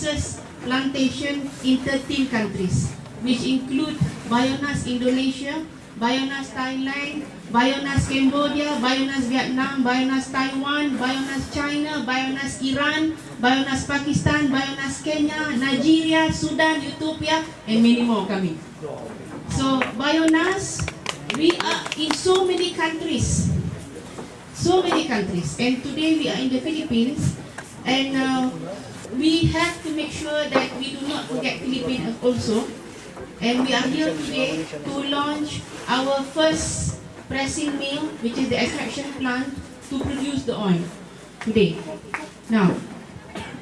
produces plantation in 13 countries, which include Bionas Indonesia, Bionas Thailand, Bionas Cambodia, Bionas Vietnam, Bionas Taiwan, Bionas China, Bionas Iran, Bionas Pakistan, Bionas Kenya, Nigeria, Sudan, Ethiopia, and many more coming. So Bionas, we are in so many countries, and today we are in the Philippines, and we have to make sure that we do not forget Philippines also. And we are here today to launch our first pressing mill, which is the extraction plant to produce the oil today. Now,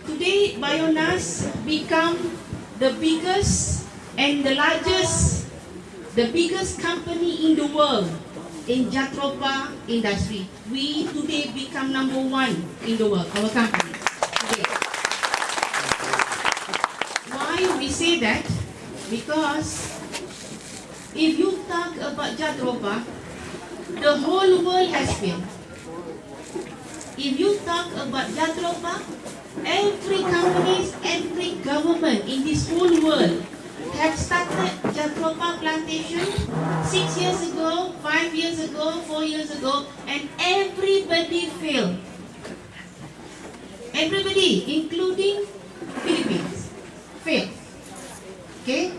today Bionas become the biggest and the biggest company in the world in Jatropha industry. We today become number 1 in the world, our company today. Why we say that? Because if you talk about Jatropha, the whole world has failed. If you talk about Jatropha, every companies, every government in this whole world have started Jatropha plantation 6 years ago, 5 years ago, 4 years ago, and everybody failed. Everybody, including Philippines, failed. Okay?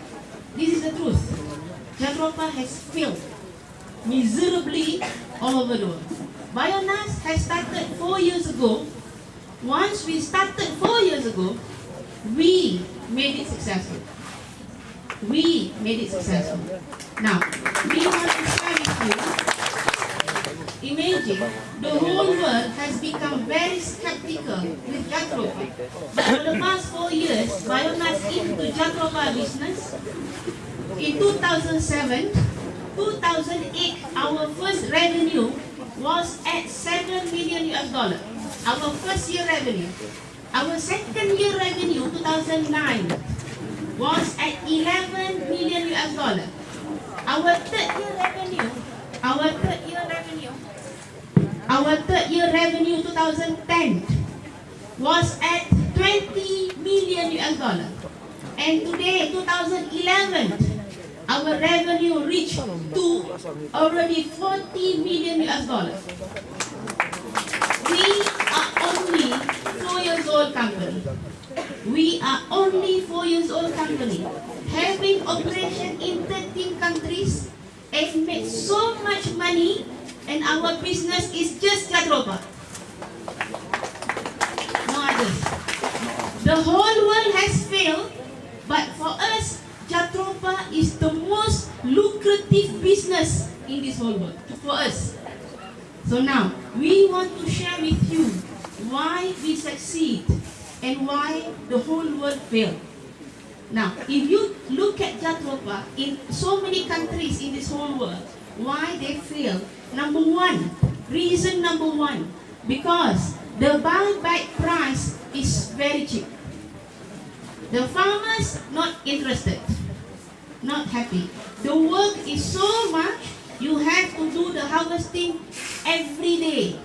This is the truth. Jatropha has failed miserably all over the world. Bionas has started 4 years ago. Once we started 4 years ago, we made it successful. Now, we want to share with you. Imagine the whole world has become very skeptical with Jatropha. But for the past 4 years, Bionas into Jatropha business. In 2007, 2008, our first revenue was at $7 million US. Our first year revenue. Our second year revenue, 2009, was at $11 million US. Our third year revenue, 2010, was at $20 million US. And today, 2011, our revenue reached to already $40 million US. We are only 4 years old company. Having operation in 13 countries and make so much money, and our business is just Jatropha. No others. The whole world has failed, but for us, Jatropha is the most lucrative business in this whole world, for us. So now, we want to share with you why we succeed and why the whole world failed. Now, if you look at Jatropha in so many countries in this whole world, why they fail? Reason number one, because the buyback price is very cheap. The farmers not interested, not happy. The work is so much, you have to do the harvesting every day.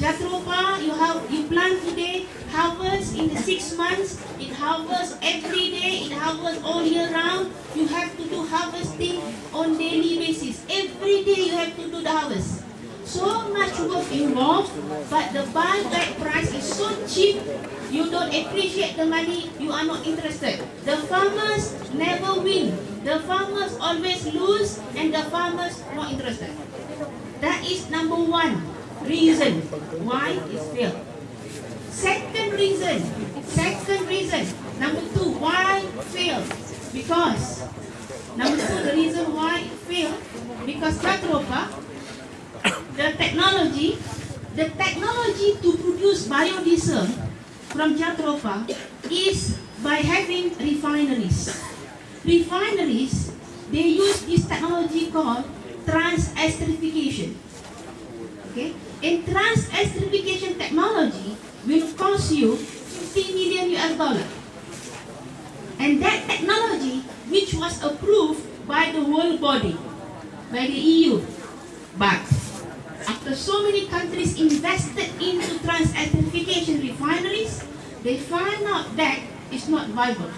Jatropha, you plant today, harvest in the 6 months, it harvests every day, it harvests all year round. You have to do harvesting on daily basis. Every day you have to do the harvest. So much work involved, but the buyback price is so cheap, you don't appreciate the money, you are not interested. The farmers never win. The farmers always lose, and the farmers not interested. That is number one reason why it failed. Second reason, number two, why failed? Because, number two, the reason why it failed, because Jatropha, the technology to produce biodiesel from Jatropha is by having refineries. Refineries, they use this technology called trans-esterification. Okay? And trans-esterification technology will cost you $50 million US. And that technology, which was approved by the world body, by the EU, but after so many countries invested into trans-esterification refineries, they find out that it's not viable.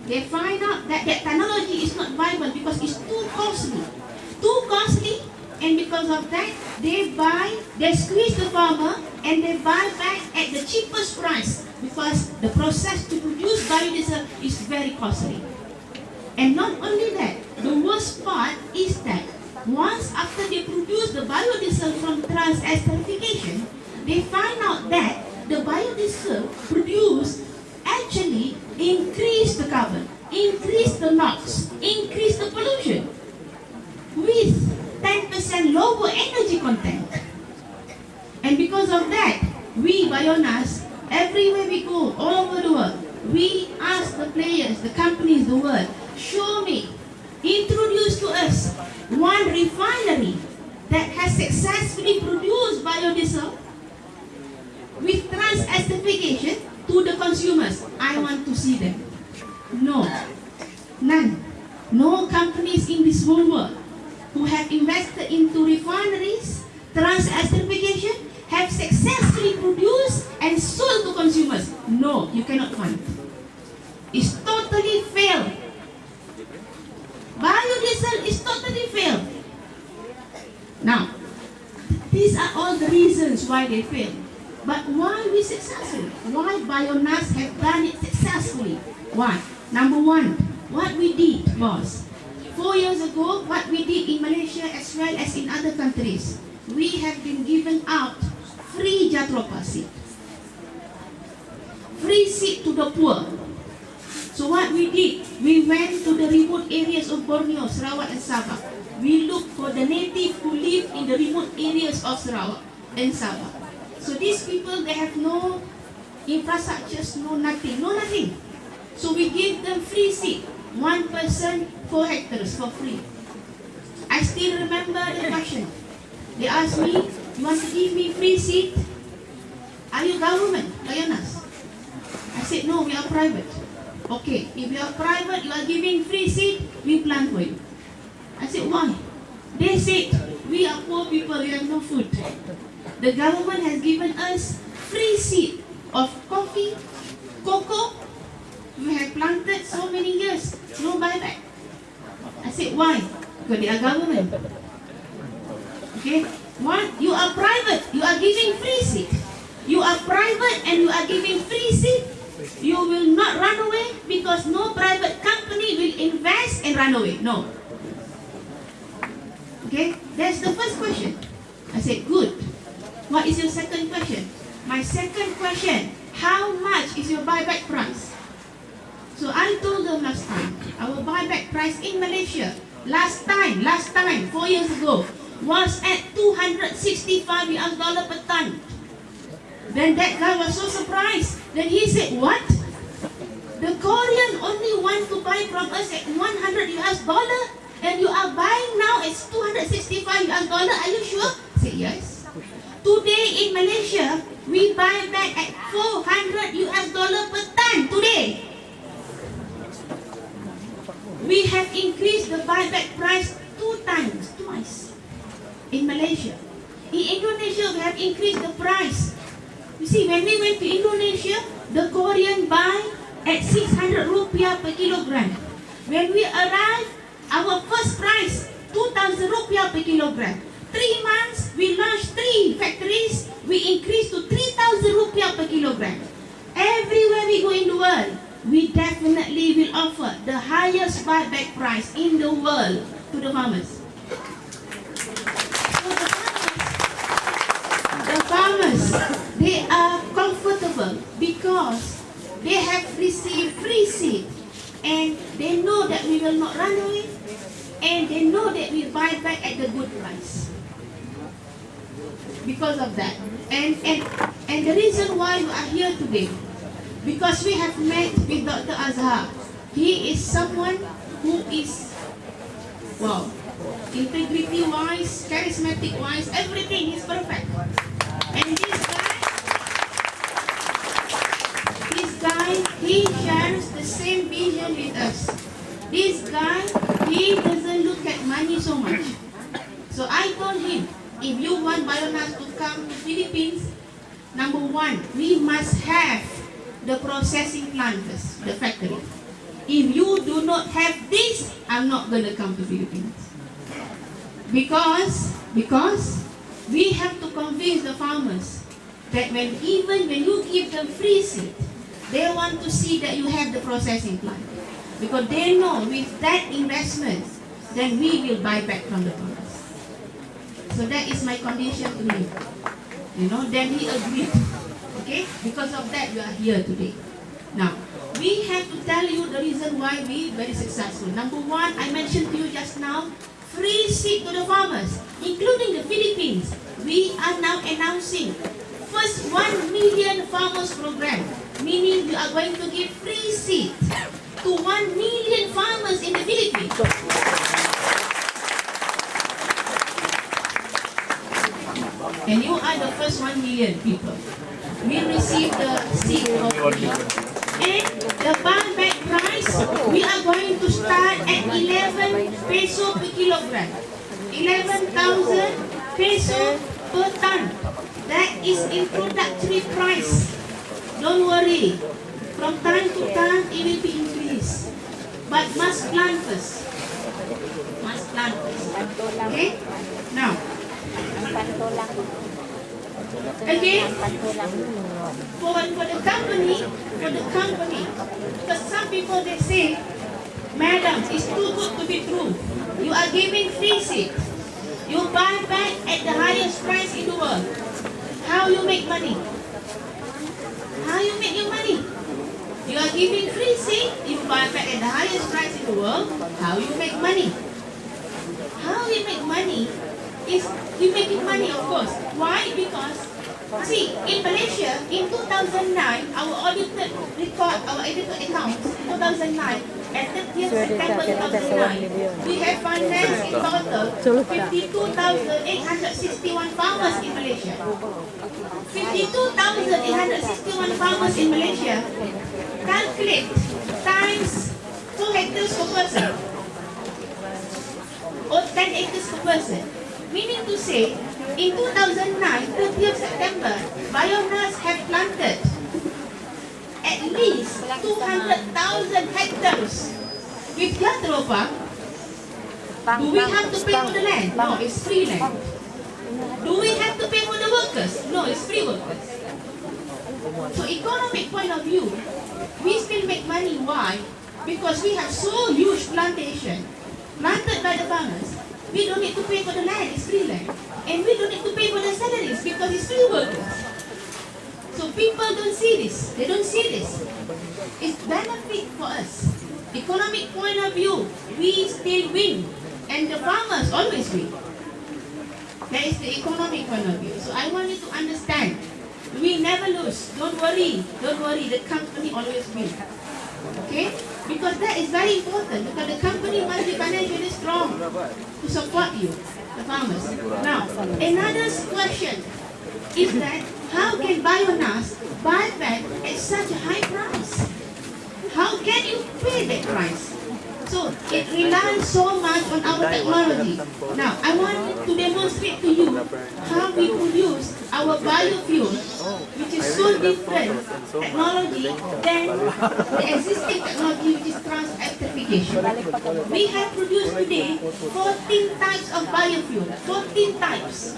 They find out that that technology is not viable because it's too costly. Too costly, and because of that, they squeeze the farmer and they buy back at the cheapest price because the process to produce biodiesel is very costly. And not only that, the worst part is that once after they produce the biodiesel from trans-esterification, they find out that the biodiesel produced actually increase the carbon, increase the NOx, increase the pollution with 10% lower energy content. And because of that, we Bionas, everywhere we go, all over the world, we ask the players, the companies, the world, show me, introduce to us one refinery that has successfully produced biodiesel with trans-esterification to the consumers. I want to see them. No, none. No companies in this whole world who have invested into refineries, trans-esterification, have successfully produced and sold to consumers. No, you cannot find. It's totally failed. Biodiesel is totally failed. Now, these are all the reasons why they fail. But why we successful? Why Bionas have done it successfully? Why? Number one, what we did was, 4 years ago, what we did in Malaysia as well as in other countries, we have been given out free jatropha seed. Free seed to the poor. So what we did, we went to the remote areas of Borneo, Sarawak and Sabah. We looked for the native who live in the remote areas of Sarawak and Sabah. So these people, they have no infrastructures, no nothing. So we give them free seed, 1 person 4 hectares for free. I still remember the question. They asked me, you want to give me free seed? Are you government, Bionas? I said, no, we are private. Okay, if you are private, you are giving free seed, we plant for you. I said, why? They said, we are poor people, we have no food. The government has given us free seed of coffee, cocoa. We have planted so many years, no buyback. I said, why? Because they are government. Okay? One, you are private, you are giving free seed. You are private and you are giving free seed. You will not run away because no private company will invest and run away. No. Okay? That's the first question. I said, good. What is your second question? My second question, how much is your buyback price? So I told them last time, our buyback price in Malaysia, last time, 4 years ago, was at $265 per ton. Then that guy was so surprised. Then he said, what? The Korean only want to buy from us at $100 and you are buying now at $265. Are you sure? I said, yes. Today in Malaysia, we buy back at $400 per ton today. We have increased the buyback price twice in Malaysia. In Indonesia, we have increased the price. You see, when we went to Indonesia, the Korean buy at 600 rupiah per kilogram. When we arrived, our first price, 2,000 rupiah per kilogram. 3 months, we launched 3 factories, we increased to 3,000 rupiah per kilogram. Everywhere we go in the world, we definitely will offer the highest buyback price in the world to the farmers. So the farmers, they are comfortable because they have received free seed and they know that we will not run away and they know that we buy back at the good price. Because of that. And the reason why we are here today, because we have met with Dr. Azhar. He is someone who is, wow, integrity-wise, charismatic-wise, everything is perfect. And this guy, he shares the same vision with us. This guy, he doesn't look at money so much. So I told him, if you want Bionas to come to Philippines, Number one, we must have the processing plant first, the factory. If you do not have this, I'm not going to come to Philippines. Because we have to convince the farmers that even when you give them free seed, they want to see that you have the processing plant. Because they know with that investment, then we will buy back from the farmers. So that is my condition to him. Then he agreed. Okay? Because of that, we are here today. Now, we have to tell you the reason why we very successful. Number one, I mentioned to you just now, free seed to the farmers, including the Philippines. We are now announcing first 1 million farmers program, meaning we are going to give free seed to 1 million farmers in the Philippines. And you are the first 1 million people. We received the seed of you. And the buyback price, we are going to start at 11 peso per kilogram. 11,000 peso per ton. That is introductory price. Don't worry. From time to time, it will be increased. But must plant first. Must plant first. Okay? Now, again, for the company, because some people they say, Madam, it's too good to be true. You are giving free seed. You buy back at the highest price in the world. How you make money? How you make your money? You are giving free seed, you buy back at the highest price in the world. How you make money? How we make money is we making money, of course. Why? Because see, in Malaysia, in 2009, our audited record, our audited accounts, 2009, at 30th September 2009, we have financed in total 52,861 farmers in Malaysia. 52,861 farmers in Malaysia. Calculate times 2 hectares per person, or 10 acres per person. Meaning to say, in 2009, 30th September, Bionas have planted at least 200,000 hectares. With collateral farm, do we have to pay for the land? No, it's free land. Do we have to pay for the workers? No, it's free workers. So economic point of view, we still make money. Why? Because we have so huge plantation planted by the farmers. We don't need to pay for the land, it's free land. And we don't need to pay for the salaries because it's free workers. So people don't see this. They don't see this. It's benefit for us. Economic point of view, we still win. And the farmers always win. That is the economic point of view. So I want you to understand. We never lose. Don't worry. Don't worry. The company always wins. Okay? Because that is very important. Because the company must be financially strong to support you, the farmers. Now, another question is that how can Bionas buy back at such a high price? How can you pay that price? So it relies so much on our technology. Now, I want to demonstrate to you how we produce our biofuel, which is so different technology than the existing technology, which is trans-electrification. We have produced today 14 types of biofuel, 14 types.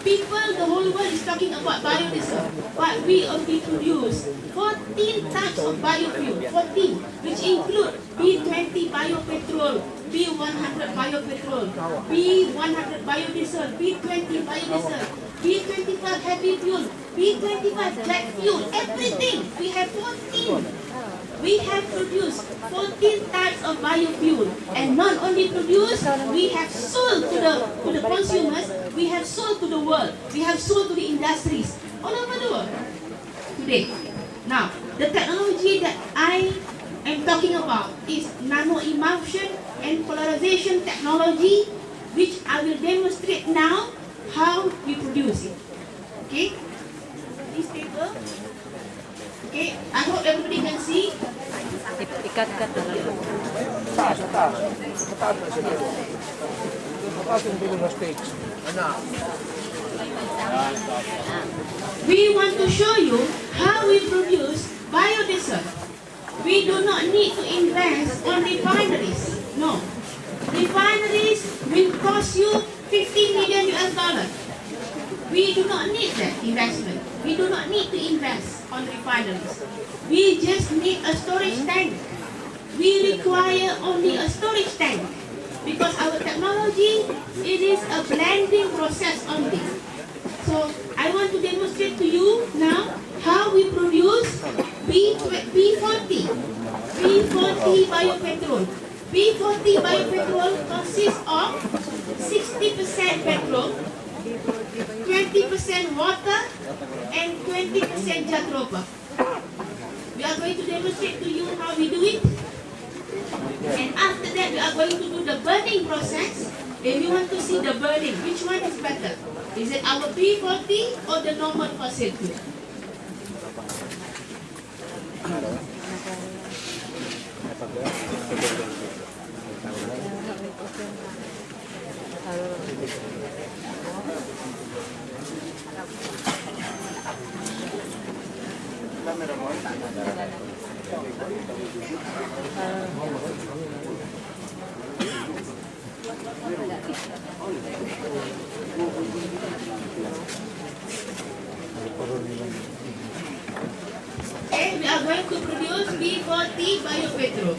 People, the whole world is talking about biodiesel, but we only produce 14 types of biofuel, 14, which include B20 biopetrol, B100 biopetrol, B100 biodiesel, B20 biodiesel, B25 heavy fuel, B25 jet fuel, everything. We have 14. We have produced 14 types of biofuel, and not only produced, we have sold to the consumers, we have sold to the world, we have sold to the industries all over the world today. Now, the technology that I am talking about is nano-emulsion and polarization technology, which I will demonstrate now how we produce it. Okay? This paper. Okay, I hope everybody can see. Ikat-kat na lang. Mataas yung Bionas stage. Ano? We want to show you how we produce biodiesel. We do not need to invest on refineries. No. Refineries will cost you 50 million US dollars. We do not need that investment. We do not need to invest on refineries. We just need a storage tank. We require only a storage tank because our technology, it is a blending process only. So I want to demonstrate to you now how we produce B40 biopetrol. B40 biopetrol consists of 60% petrol, 20% water, and 20% jatropha. We are going to demonstrate to you how we do it. And after that, we are going to do the burning process. And we want to see the burning. Which one is better? Is it our B40 or the normal fossil fuel? Okay, we are going to produce B40 biopetrol.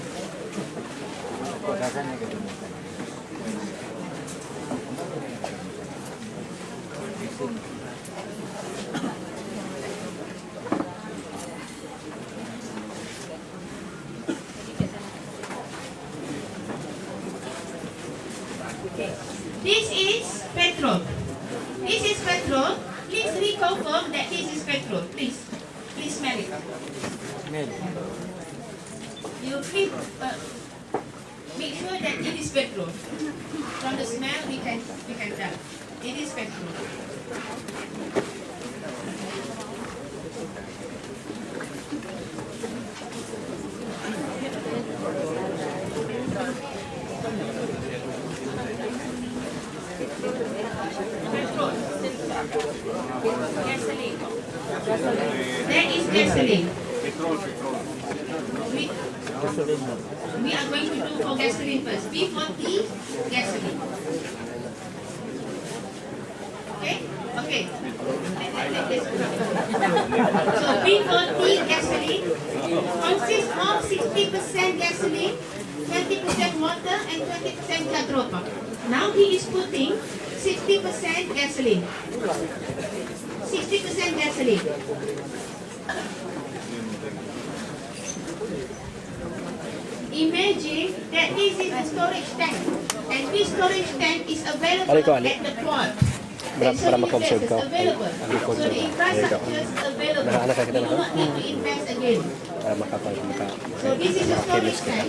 Okay. This is petrol. This is petrol. Please reconfirm that this is petrol. Please smell it. You please make sure that it is petrol. From the smell, we can tell. It is petrol. Petrol. Gasoline. That is gasoline. We are going to do for gasoline first. B40 gasoline. Okay? Okay. So B40 gasoline consists of 60% gasoline, 20% water, and 20% jatropha. Now he is putting 60% gasoline. 60% gasoline. Imagine that this is a storage tank, and this storage tank is available at the port. And so this is available. So the infrastructure is available. We do not need to invest again. So this is a storage tank.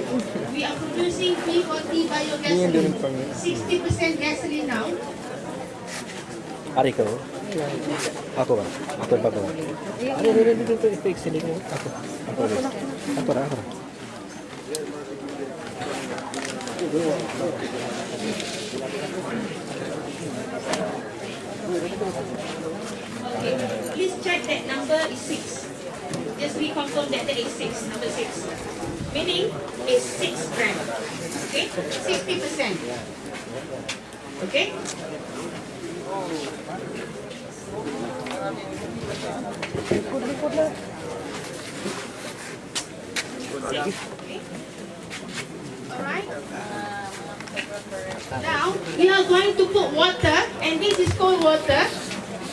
We are producing B40 biogasoline. 60% gasoline now. Ari ko. Ako ba? Ako ba ba? Ari dito fix sila ko. Ako ra. Okay, please check that number is 6. Just reconfirm that there is 6, number 6. Meaning it's 6 grams. Okay, 60%. Okay? Okay. Alright. Now we are going to put water, and this is cold water.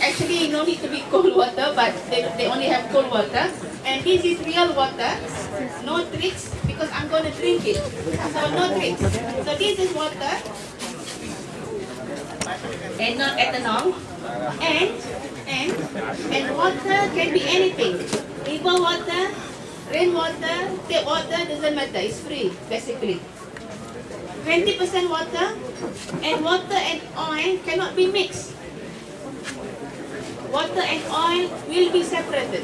Actually, no need to be cold water, but they only have cold water. And this is real water. No tricks, because I'm going to drink it. So no tricks. So this is water, and not ethanol. And water can be anything. River water, rainwater, tap water, doesn't matter. It's free, basically. 20% water, and water and oil cannot be mixed. Water and oil will be separated.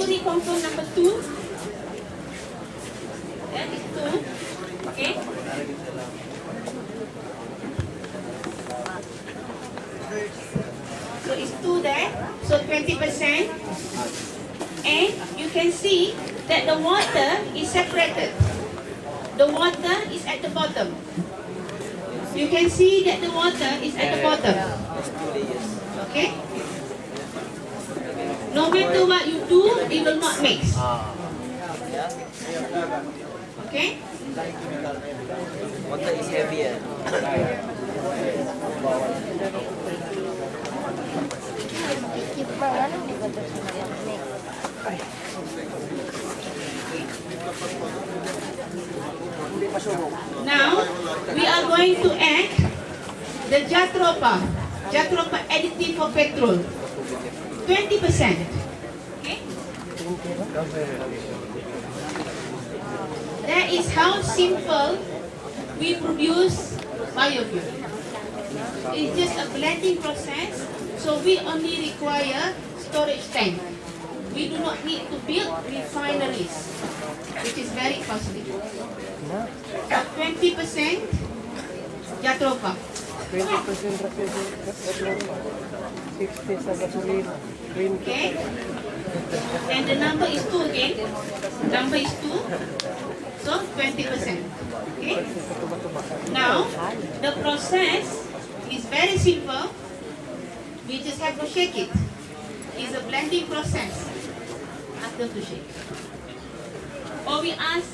reconfirm number 2. That is 2. Okay. So it's 2 there. So 20%. And you can see that the water is separated. The water is at the bottom. You can see that the water is at the bottom. Okay? No matter what you do, it will not mix. Okay? Water is heavier. Now, we are going to add the Jatropa additive for petrol. 20%. Okay? That is how simple we produce biofuel. It's just a blending process, so we only require storage tank. We do not need to build refineries, which is very costly. So 20% Jatropa. 20% petrol, 60 sa gasolina, 20. Okay? And the number is 2 again. Number is 2. So 20%. Okay? Now, the process is very simple. We just have to shake it. It's a blending process. Ask them to shake. Or we ask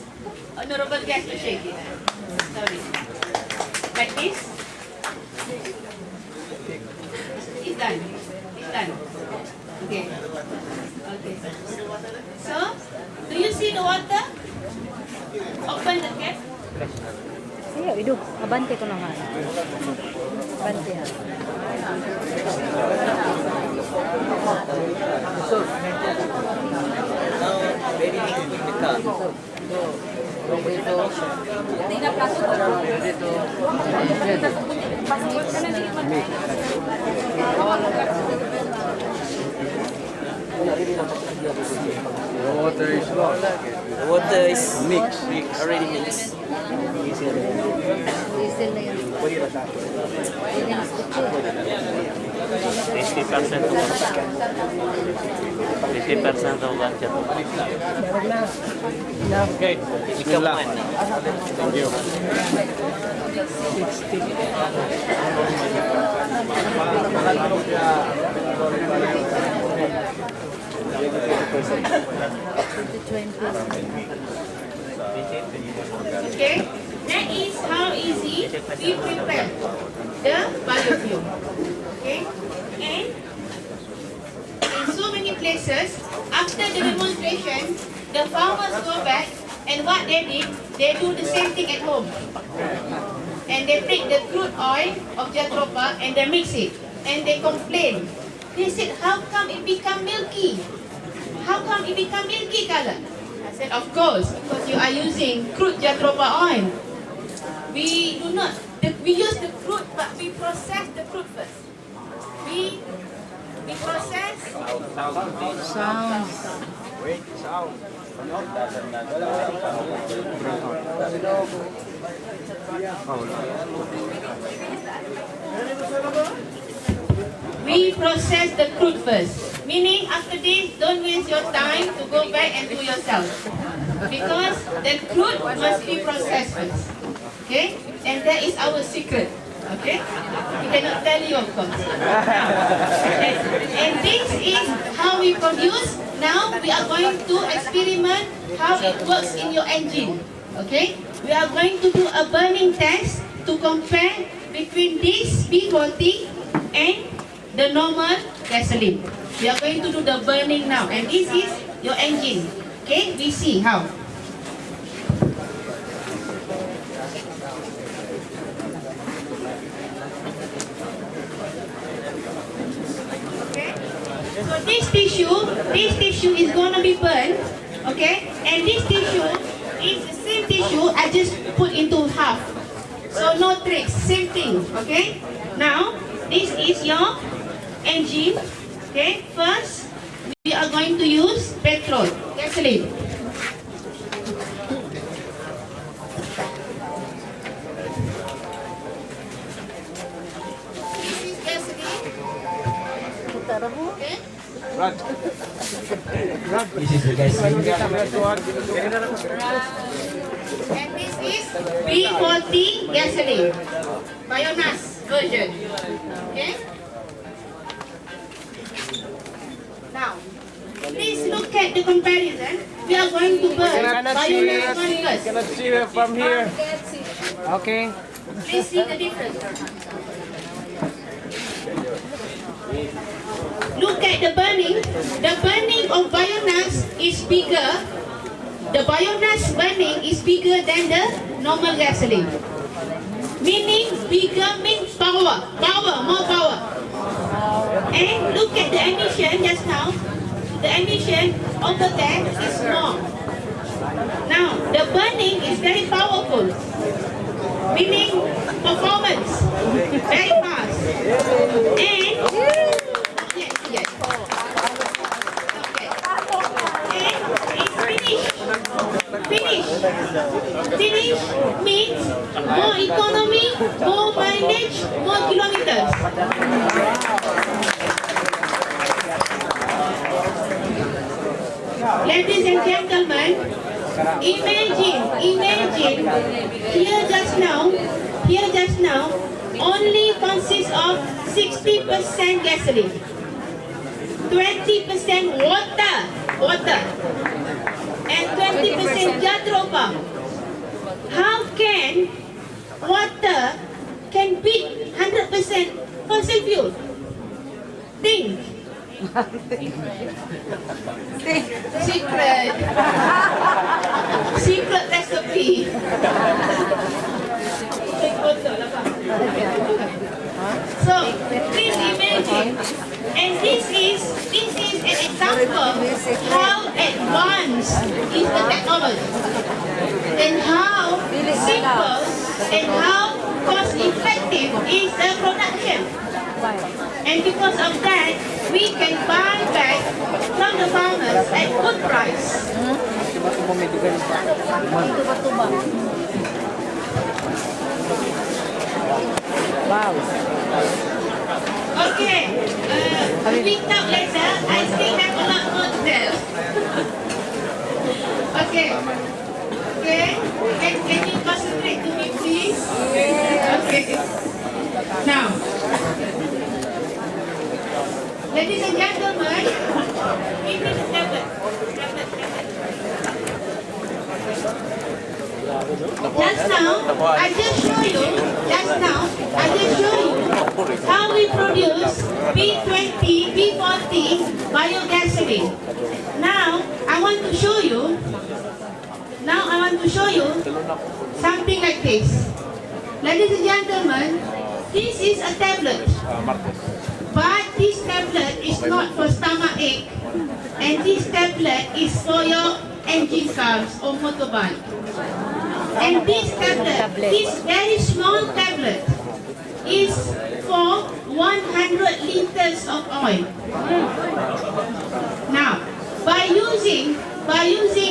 honorable guest to shake it. Sorry. Like this. It's done. It's done. Okay. Okay. So, do you see the water? Open the cap. Iya, hidup. Abante ko naman. Abante ha. Now, very big with the car. The water is low. The water is already mixed. Diesel na yun. Pwede na skutso. 50% of budget. Okay. Ikaw man. Thank you. 20. Okay? That is how easy we prepare the biofuel. Okay? And in so many places, after the demonstration, the farmers go back and what they did, they do the same thing at home. And they take the crude oil of Jatropa and they mix it. And they complain. They said, how come it become milky? How come it become milky color? I said, of course, because you are using crude Jatropa oil. We do not, we use the crude, but we process the crude first. We process. We process the crude first. Meaning, after this, don't waste your time to go back and do yourself. Because the crude must be processed first. Okay? And that is our secret. Okay? We cannot tell you, of course. Okay. And this is how we produce. Now, we are going to experiment how it works in your engine. Okay? We are going to do a burning test to compare between this B40 and the normal gasoline. We are going to do the burning now. And this is your engine. Okay? We see how. So this tissue is going to be burned, okay? And this tissue is the same tissue I just put into half. So no tricks, same thing, okay? Now, this is your engine, okay? First, we are going to use petrol, gasoline. This is gasoline. Okay? This is the gasoline. And this is B40 gasoline, Bionas version. Okay? Now, please look at the comparison. We are going to burn Bionas one first. Cannot see her from here. Okay. Please see the difference. Look at the burning. The burning of Bionas is bigger. The Bionas burning is bigger than the normal gasoline. Meaning bigger means power. More power. And look at the emission just now. The emission over there is more. Now, the burning is very powerful. Meaning performance. Very fast. And yes. Okay. And it's finished. Finish means more economy, more mileage, more kilometers. Ladies and gentlemen, imagine here just now only consists of 60% gasoline, 20% water, and 20% jadroba. How can water can beat 100% fossil fuel? Think. Secret recipe. So please imagine, and this is an example how advanced is the technology, and how simple and how cost effective is the production. And because of that, we can buy back from the farmers at good price. Wow. Okay, we talk later. I still have a lot more to tell. Okay. Can you concentrate to me, please? Okay. Now, ladies and gentlemen, give me the tablet. Just now, I just show you how we produce B20, B40 biogasoline. Now, I want to show you something like this. Ladies and gentlemen, this is a tablet. But this tablet is not for stomach ache, and this tablet is for your engine cars or motorbike. And this tablet, this very small tablet, is for 100 liters of oil. Now, by using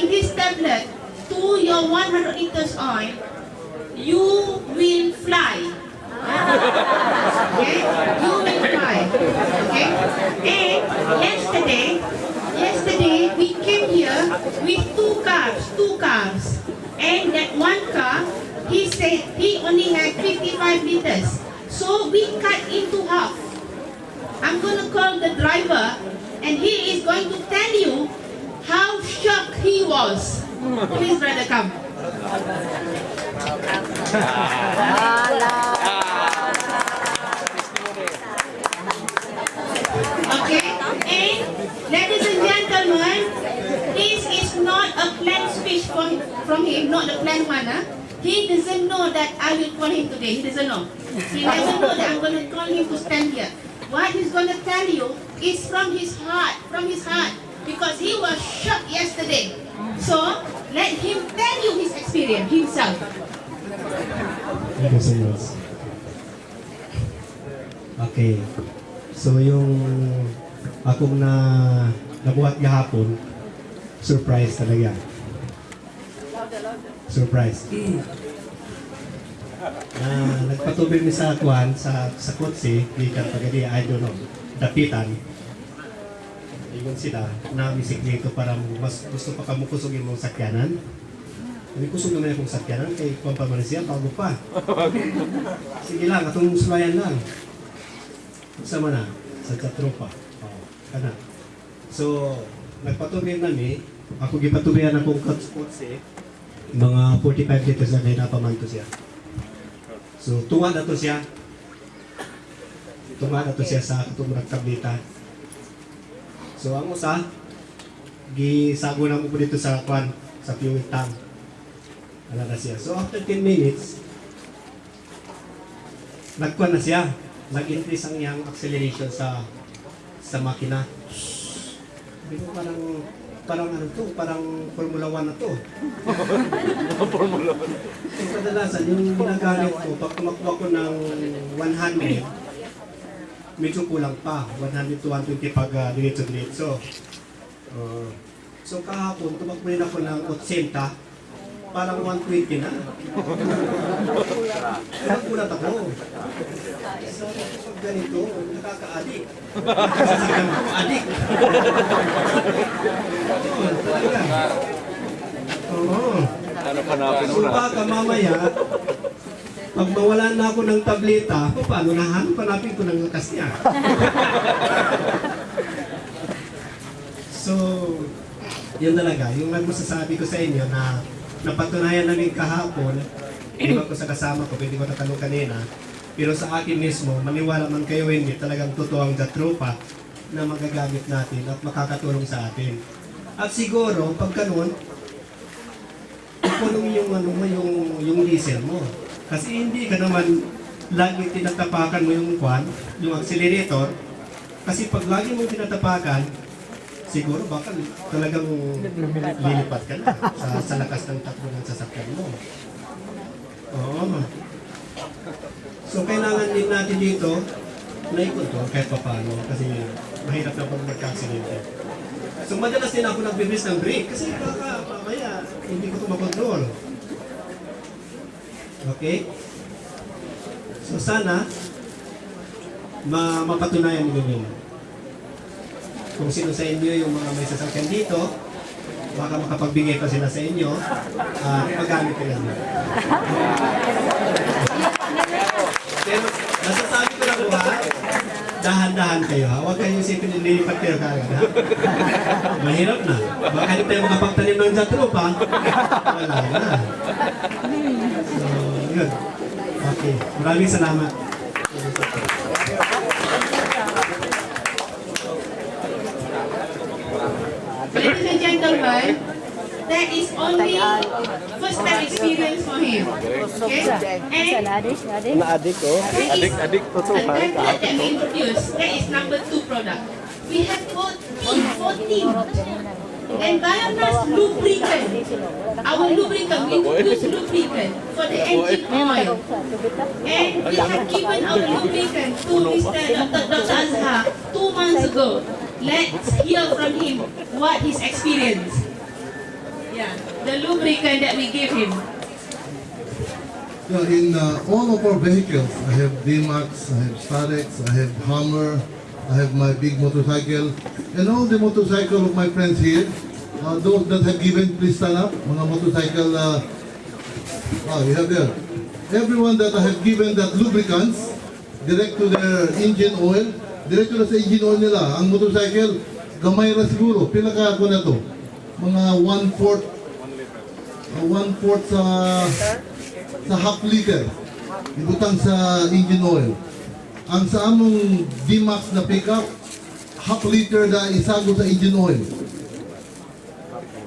this tablet to your 100 liters oil, you will fly. Okay? You will fly. Okay? And yesterday we came here with two cars. And that one car, he said he only had 55 liters. So we cut into half. I'm going to call the driver, and he is going to tell you how shocked he was. Please, brother, come. Okay, and ladies and gentlemen, this is not a planned speech from him, not the planned one. He doesn't know that I will call him today. He doesn't know. He never know that I'm going to call him to stand here. What he's going to tell you is from his heart, because he was shocked yesterday. So let him tell you his experience himself. Thank you so much. Okay. So yung akong nabuhat gahapon, surprise talaga. Surprise. Nagpatubig ni sa kuan sa kotse, gikan pagadi, I don't know, dapitan. Ingon sila na bisikleto para mas gusto pa kamo kusugin mong sakyanan. Hindi kusog naman akong sakyanan kay kuan pa man siya bago pa. Sige lang, atong sulayan lang. Sama na sa tropa. Oh, kana. So, nagpatubig nami, ako gipatubigan akong kotse. Mga 45 liters na kay napamanto siya. So, tuwa na to siya. Tuwa na to siya sa katong tableta. So, ang usa, gisago na mo po dito sa kwan, sa fuel tank. Ano na siya. So, after 10 minutes, nagkwan na siya. Nag-increase ang iyang acceleration sa makina. Parang ano to, parang Formula 1 na to. Formula 1. So, kadalasan, yung ginagamit ko, pag tumakbo ko ng 100, medyo kulang pa. 100 to 120 pag diretso-diretso. So, kahapon, tumakbo rin ako ng 80, parang 120 na. Nagulat ako. So, pag ganito, nakaka-addict. Sasakyan ko, addict. Oo. So, baka mamaya, pag mawalan na ako ng tableta, paano hanapin ko ng lakas niya? So, yun talaga. Yung nagmasasabi ko sa inyo na napatunayan namin kahapon, iba ko sa kasama ko, pwede ko natanong kanina, pero sa akin mismo, maniwala man kayo hindi, talagang totoo ang tropa na magagamit natin at makakatulong sa atin. At siguro, pag ganun, ipunong yung diesel mo. Kasi hindi ka naman lagi tinatapakan mo yung yung accelerator. Kasi pag lagi mo tinatapakan, siguro baka talagang lilipat ka na sa lakas ng takbo ng sasakyan mo. Oo. So kailangan din natin dito na i-control kahit pa paano kasi mahirap na pag magka-accidente. So madalas din ako nagbe-miss ng brake kasi baka mamaya hindi ko ito makontrol. Okay? So sana mapatunayan ninyo. Kung sino sa inyo yung mga may sasakyan dito, baka makapagbigay pa sila sa inyo, magamit nila nila. Pero nasasabi ko lang po ha, dahan-dahan kayo ha. Huwag kayong isipin nililipat kayo kagad ha. Mahirap na. Baka hindi tayo makapagtanim ng jatropa, wala na. So, yun. Okay. Maraming salamat. Ladies and gentlemen, that is only first time experience for him. Okay? And Na-addict oh. Addict to so far. let me introduce. That is number 2 product. We have 14. And Bionas lubricant. Our lubricant, we use lubricant for the engine oil. And we have given our lubricant to Dr. Azhar 2 months ago. Let's hear from him what his experience. Yeah, the lubricant that we give him. Yeah, in all of our vehicles, I have D-Max, I have Starex, I have Hummer, I have my big motorcycle, and all the motorcycle of my friends here, those that have given, please stand up, mga motorcycle, you have there. Everyone that I have given that lubricants, direct to their engine oil, diretso na sa engine oil nila. Ang motorcycle, gamay na siguro, pinaka ako na to, mga 1/4 sa half liter, ibutang sa engine oil. Ang sa among D-Max na pickup, half liter na isago sa engine oil.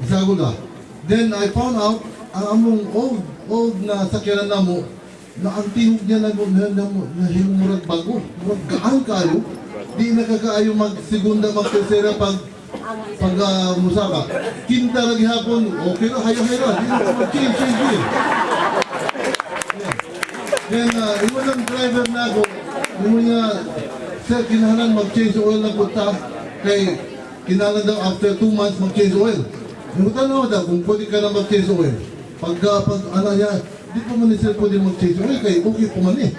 Isago na. Then I found out, ang among old na sakyanan na mo, na ang tihog niya na murag bago, murag gaan kayo, di nakakaayo mag-segunda, mag-tercera pag musaka. Kinta lagi hapon, okay na, hayo-hayo na, di na mag-change. Then, iwan ang driver na ako, iwan niya, sir, kinahanan mag-change oil na punta, kay kinala daw after 2 months mag-change oil. Yung tanong daw kung pwede ka na mag-change oil. Pag ano niya, di pa man sila pwede mag-change oil, kaya okay pa man eh.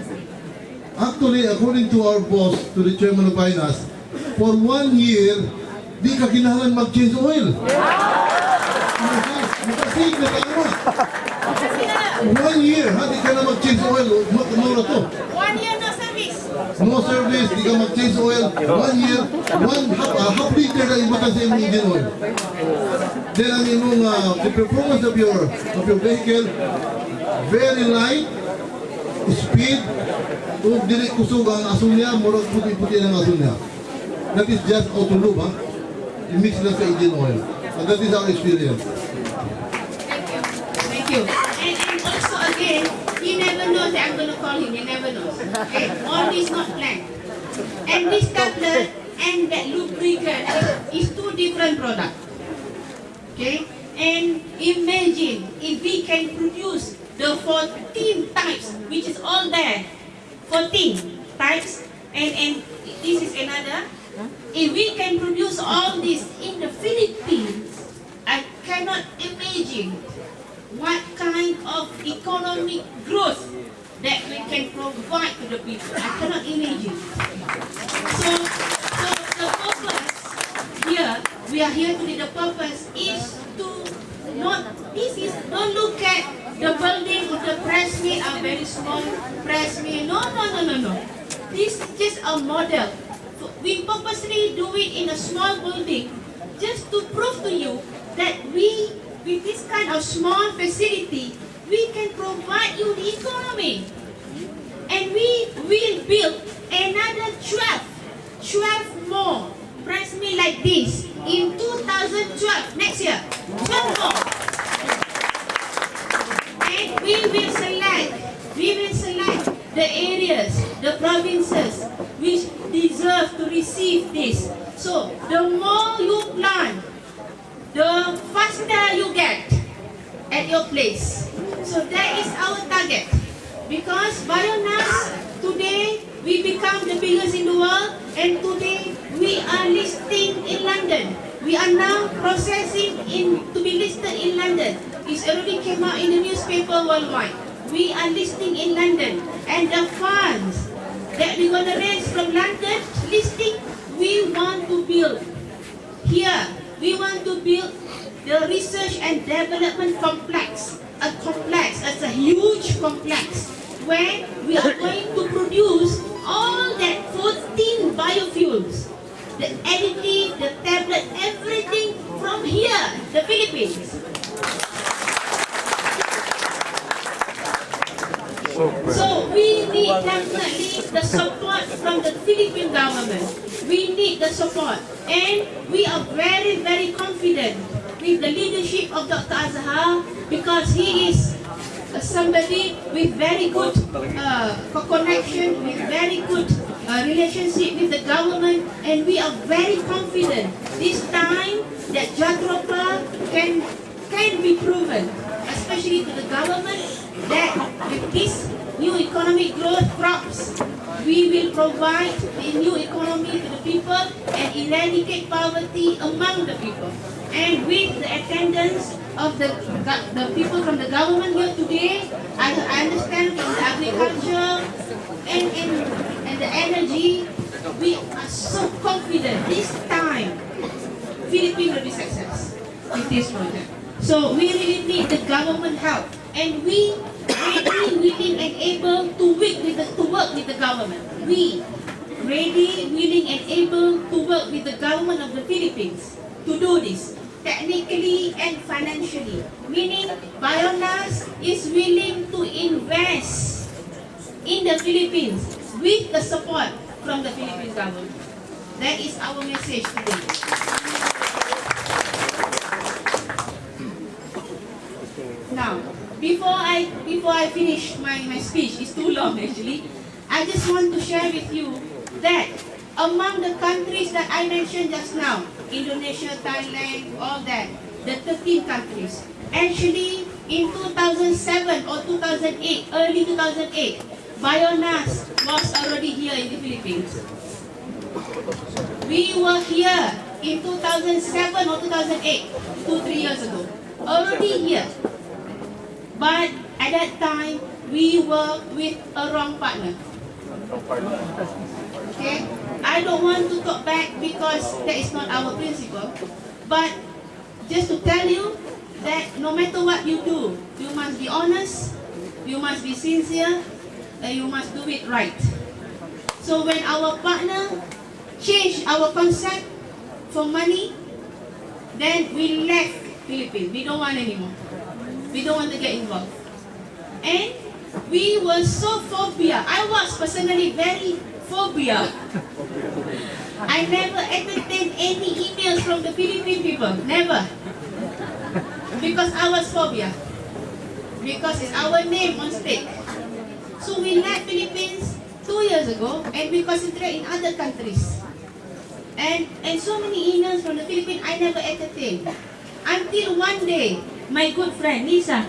Actually, according to our boss, to the chairman of Bionas, for 1 year, di ka kinahalan mag-change oil. Makasig na tayo. 1 year, ha? Di ka na mag-change oil. Mura to. 1 year no service. No service, di ka mag-change oil. 1 year, half liter na ibakan sa iyong engine oil. Then ang imong, the performance of your vehicle, very light, speed, kung dili kusog ang aso niya, murag puti-puti ng aso niya. That is just auto lube, ha? I-mix lang sa engine oil. And that is our experience. Thank you. And also again, you never know that I'm going to call him. You never know. Okay? All this not planned. And this tablet and that lubricant is two different products. Okay? And imagine if we can produce the 14 types, which is all there. 14 types. And this is another. If we can produce all this in the Philippines, I cannot imagine what kind of economic growth that we can provide to the people. I cannot imagine. So the purpose here, we are here today, the purpose is to don't look at the building of the press mill, a very small press mill. No. This is just a model. We purposely do it in a small building just to prove to you that with this kind of small facility, we can provide you the economy. And we will build another 12 more press mill like this in 2012, next year. 12 more. And we will select the areas, the provinces which deserve to receive this. So the more you plant, the faster you get at your place. So that is our target. Because Bionas, today we become the biggest in the world, and today we are listing in London. We are now processing to be listed in London. It's already came out in the newspaper worldwide. We are listing in London, and the funds that we're going to raise from London listing, we want to build here. We want to build the research and development complex. It's a huge complex where we are going to produce all that 14 biofuels, the additive, the tablet, everything from here, the Philippines. So we need definitely the support from the Philippine government. We need the support, and we are very, very confident with the leadership of Dr. Azhar, because he is somebody with very good connection, with very good relationship with the government, and we are very confident this time that Jatropa can be proven, especially to the government, that with this new economic growth crops, we will provide a new economy to the people and eradicate poverty among the people. And with the attendance of the people from the government here today, I understand from the agriculture and the energy, we are so confident this time Philippines will be success with this project. So we really need the government help, and we ready, willing, and able to work with the government. We ready, willing, and able to work with the government of the Philippines to do this technically and financially. Meaning, Bionas is willing to invest in the Philippines with the support from the Philippine government. That is our message today. Now, before I finish my speech, it's too long actually, I just want to share with you that among the countries that I mentioned just now, Indonesia, Thailand, all that, the 13 countries, actually in 2007 or 2008, early 2008, Bionas was already here in the Philippines. We were here in 2007 or 2008, 2-3 years ago. Already here. But at that time, we were with a wrong partner. Okay? I don't want to talk back because that is not our principle. But just to tell you that no matter what you do, you must be honest, you must be sincere, and you must do it right. So when our partner changed our concept for money, then we left Philippines. We don't want anymore. We don't want to get involved. And we were so phobia. I was personally very phobia. I never entertained any emails from the Philippine people. Never. Because I was phobia. Because it's our name on stake. So we left Philippines 2 years ago and we concentrate in other countries. And so many emails from the Philippines I never entertained. Until one day, my good friend, Lisa,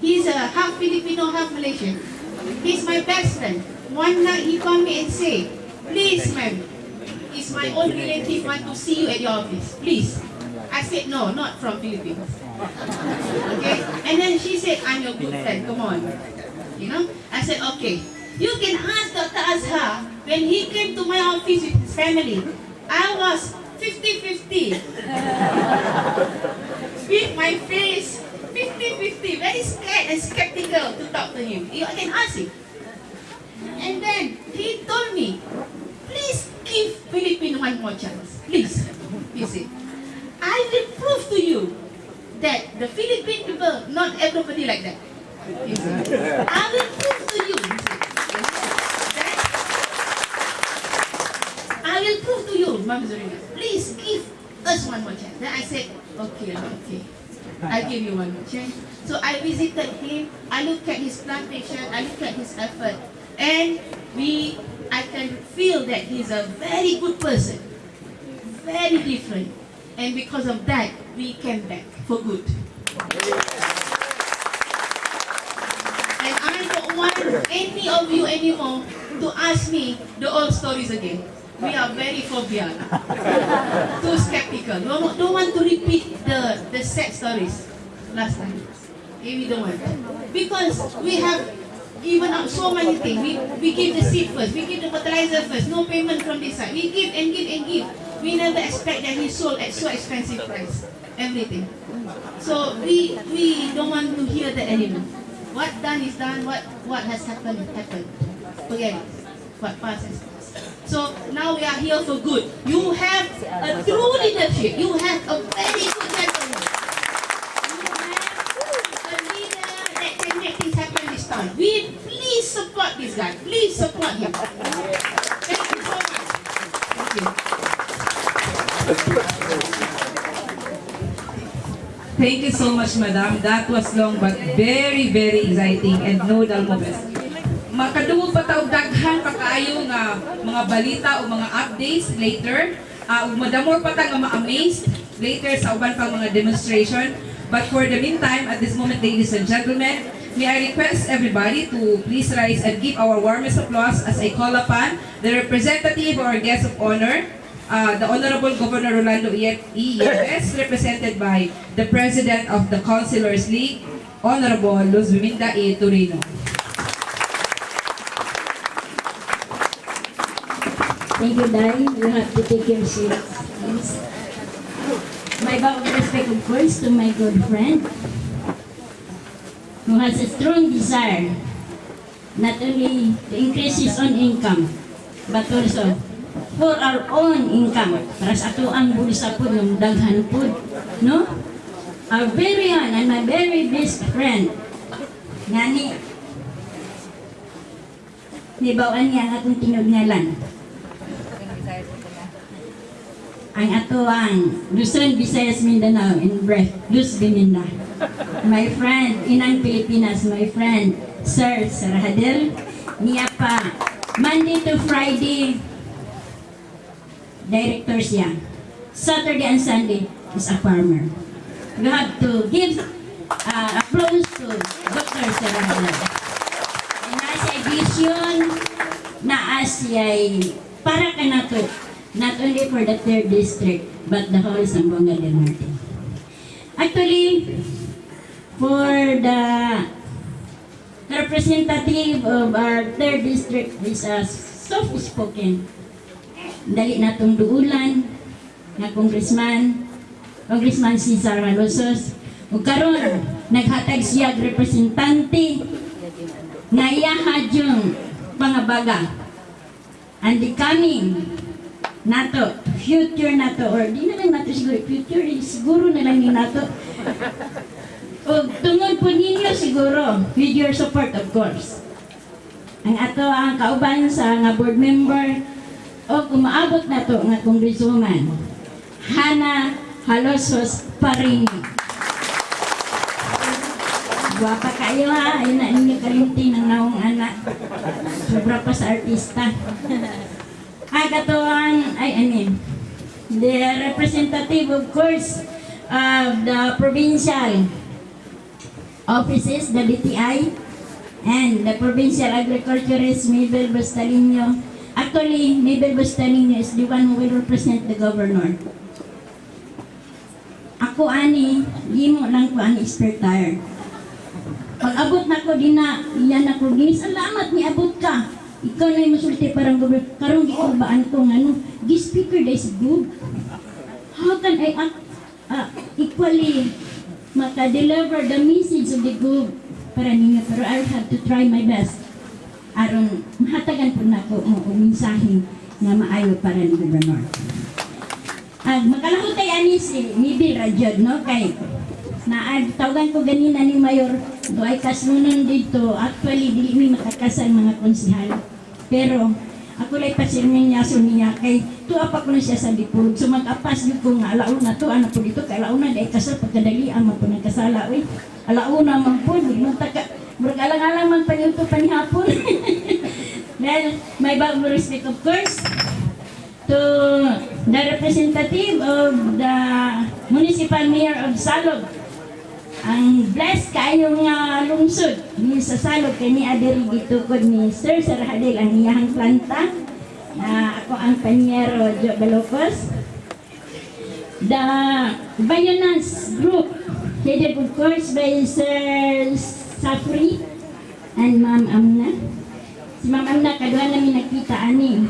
he's a half Filipino, half Malaysian. He's my best friend. One night he called me and said, please ma'am, is my old relative want to see you at your office, please. I said, no, not from Philippines. Okay? And then she said, I'm your good friend, come on. You know? I said, okay. You can ask Dr. Azhar, when he came to my office with his family, I was 50-50. With my face, 50-50, very scared and skeptical to talk to him. You can ask him. And then he told me, please give Philippines one more chance. Please. He said, I will prove to you that the Philippine people, not everybody like that. He said, I will prove to you. He said, I will prove to you, Ma'am Zorina. Please give us one more chance. Then I said, okay. I'll give you one more chance. So I visited him, I looked at his plantation, I looked at his effort, and I can feel that he's a very good person, very different, and because of that, we came back for good. And I don't want any of you anymore to ask me the old stories again. We are very phobia, too skeptical. Don't want to repeat the sad stories last time. Okay, we don't want. Because we have given up so many things. We give the seed first, we give the fertilizer first, no payment from this side. We give and give and give. We never expect that he sold at so expensive price. Everything. So we don't want to hear that anymore. What done is done, what has happened, happened. Forget it. What passed has passed. So now we are here for good. You have a true leadership. You have a very good gentleman. You have a leader that can make things happen this time. We please support this guy. Please support him. Thank you so much. Thank you. Thank you so much, Madam. That was long but very, very exciting and nodal moments. Makadungog pa taog daghan pa kaayo nga mga balita o mga updates later. Madamor pa ta nga ma-amazed later sa uban pang mga demonstration. But for the meantime, at this moment, ladies and gentlemen, may I request everybody to please rise and give our warmest applause as I call upon the representative or guest of honor, the Honorable Governor Rolando E.S., represented by the President of the Councilors League, Honorable Luz Biminda E. Torino. Thank you, Dai. You have to take your seats, please. My vow of respect, of course, to my good friend who has a strong desire not only to increase his own income, but also for our own income. Para sa ato ang bulsa po, yung daghan po. No? Our very own and my very best friend, Nani, nibawaan niya atong tinugnalan. Ang ato ang Luzon, Visayas, Mindanao, in breath, Luz Biminda. My friend, Inang Pilipinas, my friend, Sir Sarahadel, niya pa, Monday to Friday, director siya. Saturday and Sunday is a farmer. You have to give applause to Dr. Sarahadel. Na siya vision, na siya para ka na to, not only for the 3rd district, but the whole Zamboanga del Norte. Actually, for the representative of our 3rd district is a soft-spoken. Dali natong duulan na Congressman Cesar Malosos. Ug karon naghatag siya og representante na iyahad yung pangabaga. And the coming nato, future nato, or di na lang nato siguro, future, siguro na lang ni nato. O tungod po ninyo siguro, with your support of course. Ang ato ang kauban sa nga board member, o kung maabot na to nga congresswoman, Hana Halosos Parini. Guwapa kayo ha, ayun na ninyo kalimti ng naong anak. Sobra pa sa artista. Katoan, the representative of course of the provincial offices, the DTI, and the provincial agriculturist Mabel Bustalino. Actually, Mabel Bustalino is the one who will represent the governor. Ako ani, gimo lang ko ani spare tire. Pag abot na ko, di na, iyan ako, salamat ni abot ka. Ikaw na yung masulti parang governor. Karong gikubaan ko nga, gi-speaker is good. How can I equally maka-deliver the message of the good para ninyo? Pero I'll have to try my best. Aron, mahatagan po na ko o mensahe na maayo para ni Governor. Makalakot kay ani si Mibi Rajod, no? Kay tawagan ko ganina ni Mayor, do ay kasnunan dito. Actually, dili mi makakasan mga konsihal. Pero, ako lay pasirminyaso niya kay tuwa pa ko na siya sa Dipolog. So mag-apas yun ko nga, alauna to, ano po dito, kay alauna, dahil kasal pagkadali, ama po nagkasala, uy. Alauna man po, alang-alang man pa nito panihapon. Well, my bagong respect of course to the representative of the Municipal Mayor of Salog. Ang blessed kayong lungsod ni sa Salog kay ni Adiri dito ko ni Sir Sarahadil ang iyahang planta. Ako ang Panyero Jo Balocos. The Bionas Group, headed of course by Sir Safri and Ma'am Amna. Si Ma'am Amna, kaduhan namin nakita ani.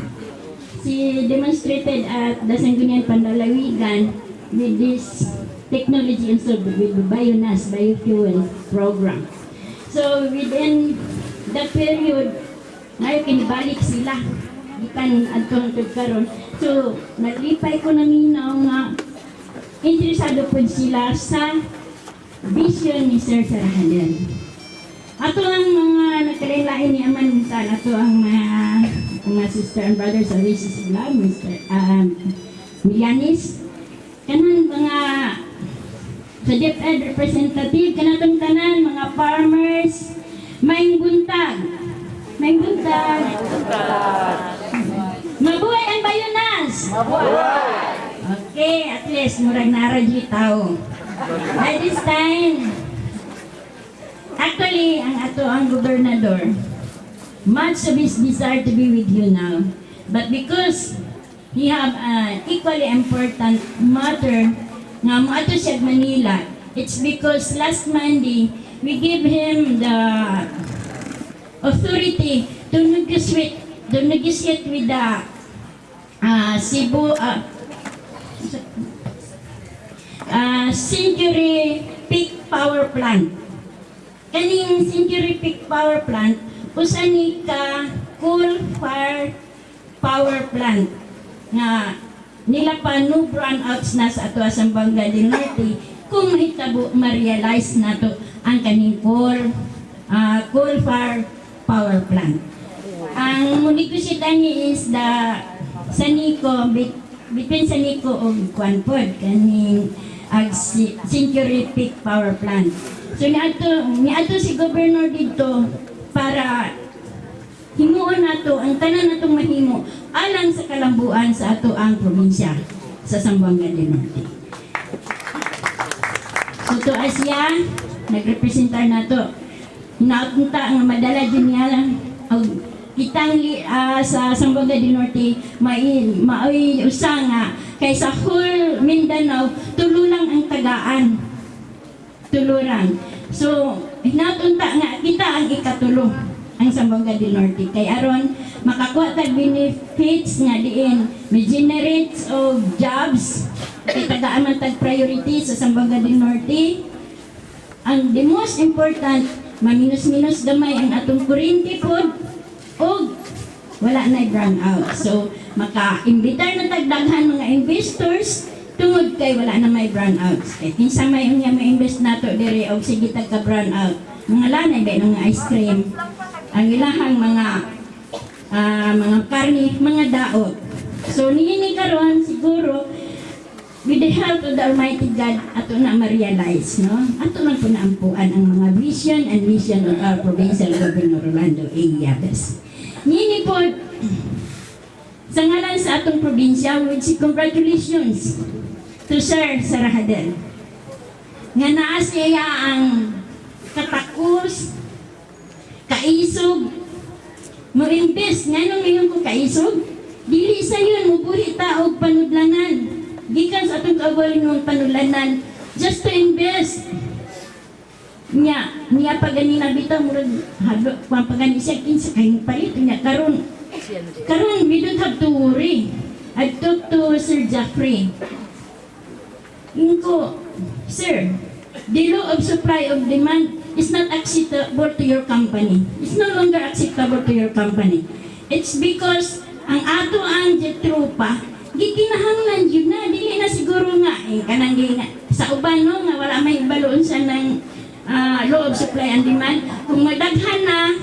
She demonstrated at the Sangguniang Pandalawigan with this technology installed with the Bionas biofuel program. So within the period, ngayon kinibalik sila. Ikan atong karon. So naglipay ko namin nga interesado po sila sa vision ni Sir Sarahadel. Ato ang mga nagkalain ni Amantan, ato ang mga sister and brothers sa Races Love, Mr. Milianis, kanan mga sa DepEd representative, kanatong tanan, mga farmers, maing buntag. Maing buntag. Mabuhay ang Bionas! Mabuhay! Okay, at least, murag naradyo tao. At this time, actually, ang ato ang gobernador, much of his desire to be with you now. But because he have an equally important matter nga mo ato siya Manila, it's because last Monday, we gave him the authority to negotiate with the Cebu Century Peak Power Plant. Kaning Century Peak Power Plant, usa ni ka coal-fired power plant nga nila pa no brownouts na sa ato sa Zamboanga del Norte kung mahitabo ma-realize nato ang kaning coal-fired power plant. Ang munigusita ni is the Sanico, between Sanico o Kwanpod, kaning Century Peak Power Plant. So niadto si Governor dito para himuon nato ang tanan natong mahimo alang sa kalambuan sa ato ang probinsya sa Zamboanga del Norte. So to Asia, nagrepresentar nato. Hinaunta ang madala din niya sa Zamboanga del Norte may usa nga kaysa whole Mindanao tulo lang ang tagaan. Tuluran. So, hinatunta nga kita ang ikatulo ang Zamboanga del Norte. Kay aron makakuha tag benefits nga diin, may generates of jobs kay tagaan man tag priority sa Zamboanga del Norte. Ang the most important, maminus-minus gamay ang atong kuryente pod o wala na brown out. So, maka-imbitar na tagdaghan mga investors tungod kay wala na may brown outs. Kaya kinsa may unya ma-invest nato dire og sige tagka brown out. Mga lanay ba ng ice cream, ang ilahang mga karni, mga daot. So niini karon siguro with the help of the Almighty God ato na ma-realize, no? Ato lang po naampuan ang mga vision and mission of our Provincial Governor Rolando A. Yabes. Niini po sa ngalan sa atong probinsya, we say congratulations to Sir Sarahadel. Nga naas niya ang katakos, kaisog, mo invest nga nung ngayon ko kaisog, dili sa yun, mubuhi ta og panudlanan. Gikan sa atong kaugaling ng panudlanan, just to invest. Niya paganina bitaw murag hadlo kung pagani siya kinsa kay palit niya karon we don't have to worry. I talked to Sir Jeffrey. Inko, sir, the law of supply of demand is not acceptable to your company. It's no longer acceptable to your company. It's because ang ato ang jetropa gikinahanglan yun na dili na siguro nga kanang sa uban no nga wala may baloon sa ng law of supply and demand. Kung madaghan na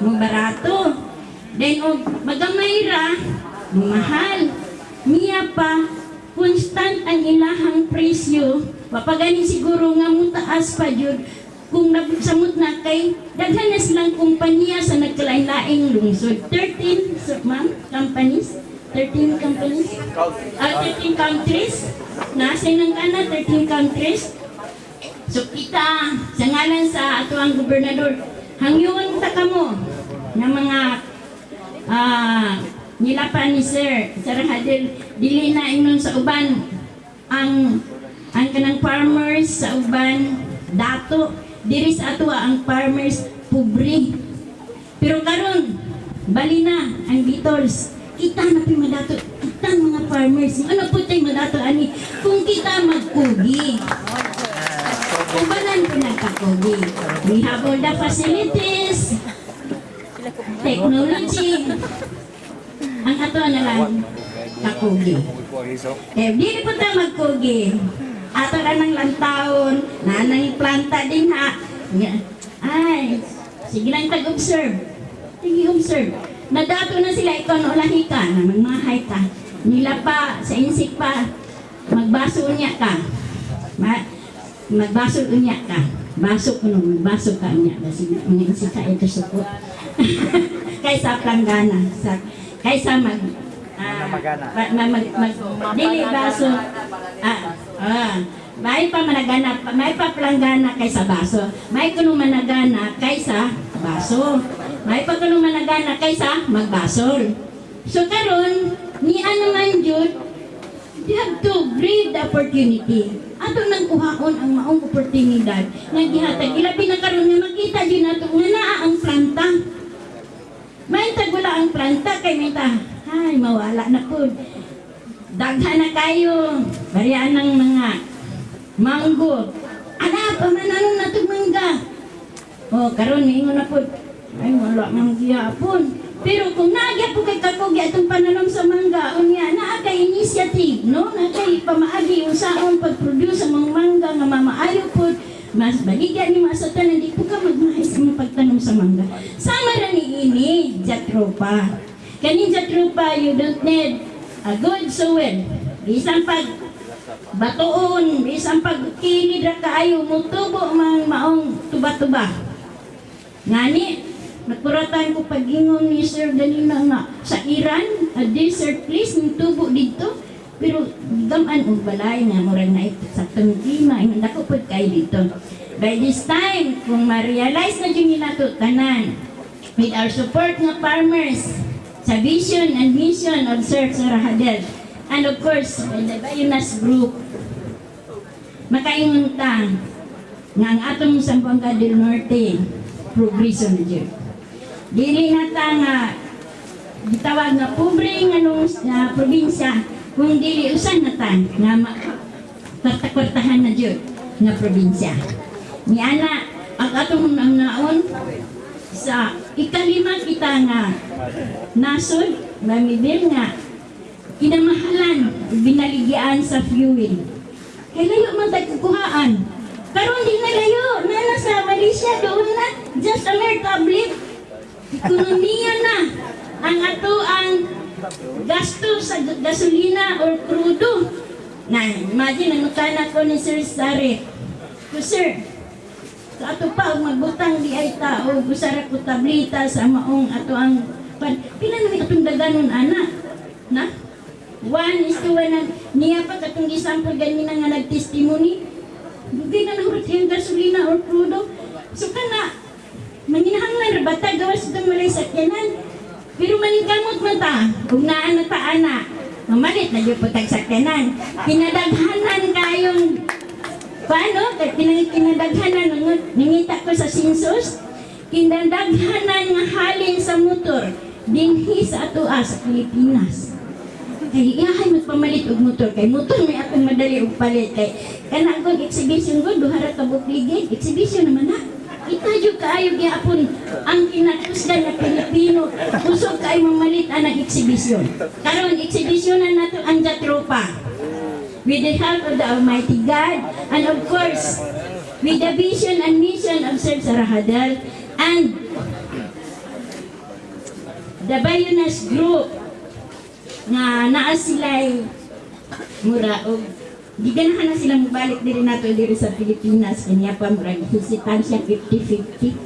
mo barato, then og magamay ra mo mahal niya pa constant ang ilahang presyo mapagani siguro nga mo taas pa jud kung nagsamot na kay daghan na silang kumpanya sa nagkalain-laing lungsod. 13 companies 13 companies 13 countries nasa nang kana 13 countries. So kita sa ngalan sa ato ang gobernador hangyon ta kamo na mga nilapan ni Sir Sarahadel dili na ingon sa uban ang kanang farmers sa uban dato diri sa ato ang farmers pobre. Pero karon bali na ang Beatles kita na pi madato kita mga farmers ano po tay madato ani kung kita magkugi ubanan po nagkakugi. We have all the facilities, technology, ang ato na lang kakugi. Dili po tayo magkugi. Ato na ng lantawon, nanang planta din ha. Ay, sige lang tag-observe. Sige observe. Nadato na sila ikaw na ulahi ka, na magmahay ka. Nila pa, sa insik pa, magbaso niya ka. Magbaso niya ka. Baso ko nung magbaso ka niya. Kasi mga insik ka ito sukot. Kaysa planggana. Kaysa dili baso. May pa managana, may pa planggana kaysa baso. May kuno managana kaysa baso. May pa kuno managana kaysa magbasol. So karon ni ano man jud, you have to grab the opportunity. Ato nang kuhaon ang maong oportunidad nga gihatag ilabi na karon nga makita jud nato nga naa ang planta. May tagwala ang planta kay may ay mawala na pud. Daghan na kayo barian ng mga manggo. Ana pa man anong natug mangga. Oh karon niingon na pud. Ay wala man gihapon. Pero kung nagya po kay kakugi atong pananom sa mangga unya naa kay initiative no na kay pamaagi usaon pag-produce ang mga mangga nga mamaayo pud mas baligya ni masatan hindi po ka magmahis ang pagtanom sa mangga. Sama ra ni ini jatropa. Kanin jatropa you don't need a good soil. Bisan pag batuon, bisan pag kilid ra kaayo mutubo mang maong tuba-tuba. Ngani nagpuratan ko pagingon ni Sir ganina nga sa Iran, a desert place ng tubo dito. Pero gaman og balay nga murag na ito sa klima ang dako pud kay dito. By this time, kung ma-realize na jud nila to tanan, with our support ng farmers sa vision and mission of Sir Sarahadel. And of course, by the Bionas Group, makaingon ta nga ang atong Zamboanga del Norte progreso na dyan. Dili na ta nga gitawag nga pobre nga nung probinsya, kung dili usan na ta nga kwarta-kwartahan na dyan nga probinsya. Ni ana ang atong naon sa ikalima kita nga nasod, mamibil nga kinamahalan, binaligyan sa fuel. Kaya layo man tayo kukuhaan. Karon di na layo, na sa Malaysia doon na, just a mere tablet. Ekonomiya na ang ato ang gasto sa gasolina or crudo. Na, imagine, nanutana ko ni Sir Sare. So sir, sa ato pa, magbutang di ay tao, gusara ko tablita sa maong ato ang pila namin atong daganon, anak. Na? 1:1 niya pa katong gisample ganina nga nagtestimony. Hindi na nahurot yung gasolina or crudo. So kana, manginahanglan rabata gawas itong walay sakyanan. Pero maningkamot man ta, kung naan na taana, mamalit na yung putag sakyanan. Kinadaghanan kayong, paano? Kinadaghanan, nangita ko sa sinsus, kinadaghanan nga halin sa motor, dinhi sa atoa sa Pilipinas. Kay iyahay magpamalit og motor, kay motor may akong madali og palit, kay kanang exhibition ko duhara ka bukligid exhibition naman na kita jud kaayo gyapon ang kinatusgan na Pilipino kusog kay mamalit ang exhibition. Karon exhibitionan nato ang tropa with the help of the Almighty God, and of course with the vision and mission of Sir Sarahadel and the Bionas Group nga naa sila'y mura o giganahan na sila mabalik diri nato diri sa Pilipinas kanya pa murag hisitan siya 50-50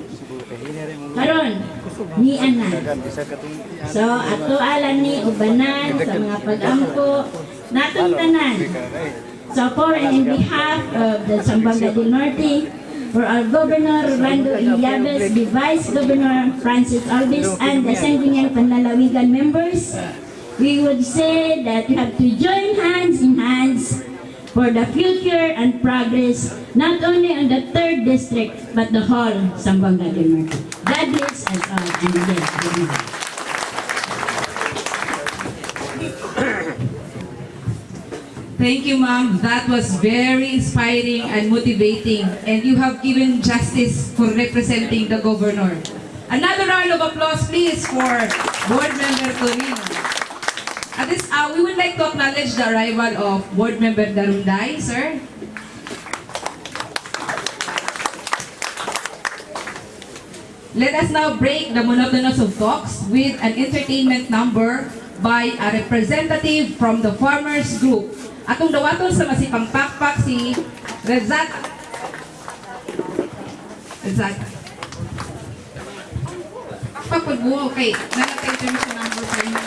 karon ni ana so ato alam ni ubanan sa mga pag-ampo natong tanan so for and in behalf of the Zamboanga del Norte, for our Governor Rolando Iliabes, the Vice Governor Francis Alves, and the Sangguniang Panlalawigan members, we would say that we have to join hands in hands for the future and progress, not only on the 3rd district, but the whole Zamboanga del Norte. God bless us all, and yes, amen. Thank you, ma'am. That was very inspiring and motivating, and you have given justice for representing the governor. Another round of applause, please, for Board Member Torino. At this, we would like to acknowledge the arrival of Board Member Darunday, sir. Let us now break the monotonous of talks with an entertainment number by a representative from the Farmers Group. Atong dawaton sa masipang pakpak si Rezat. Pakpak po buo, okay. Nalatay intermission number sa inyo.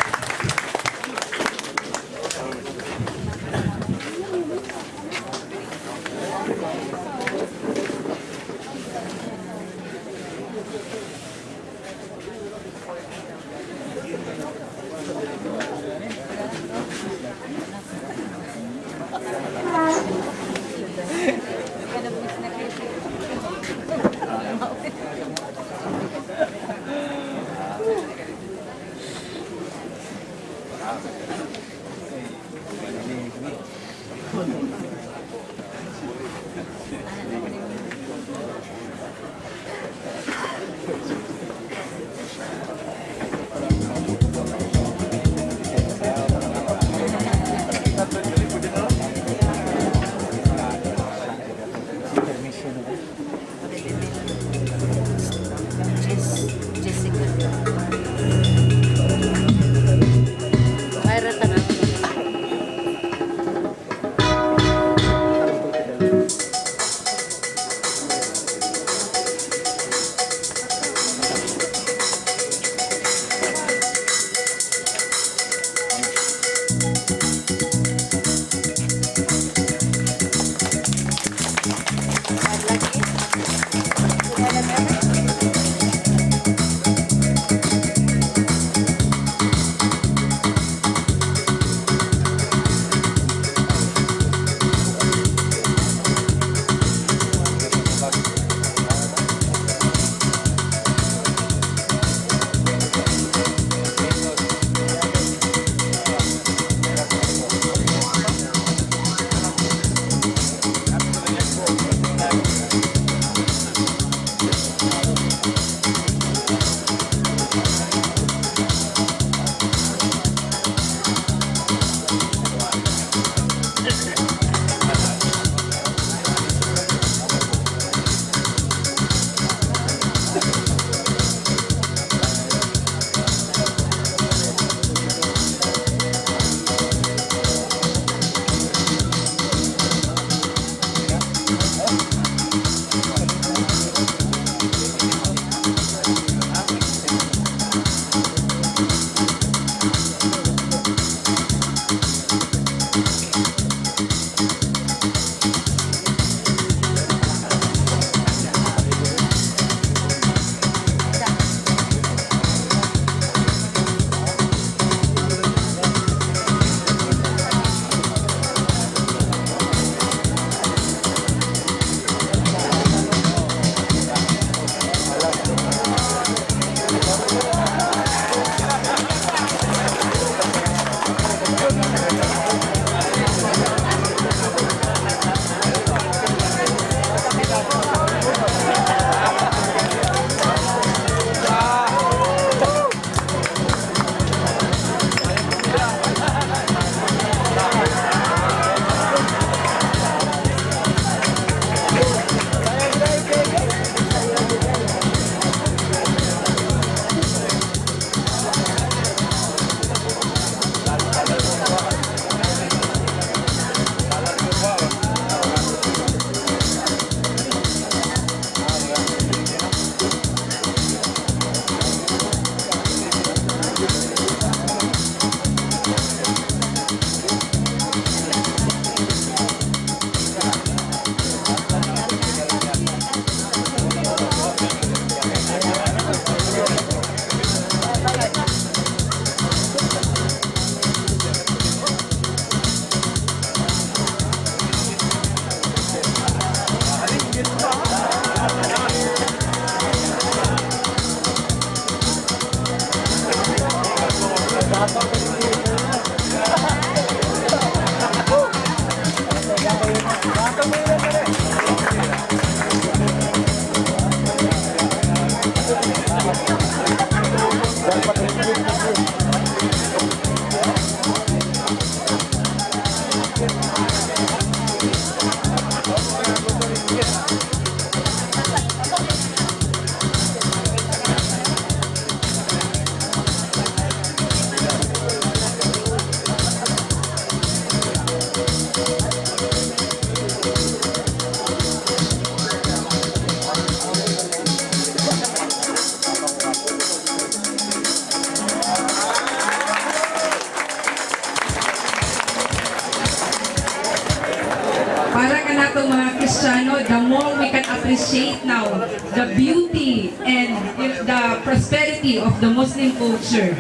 the more we can appreciate now the beauty and the prosperity of the Muslim culture.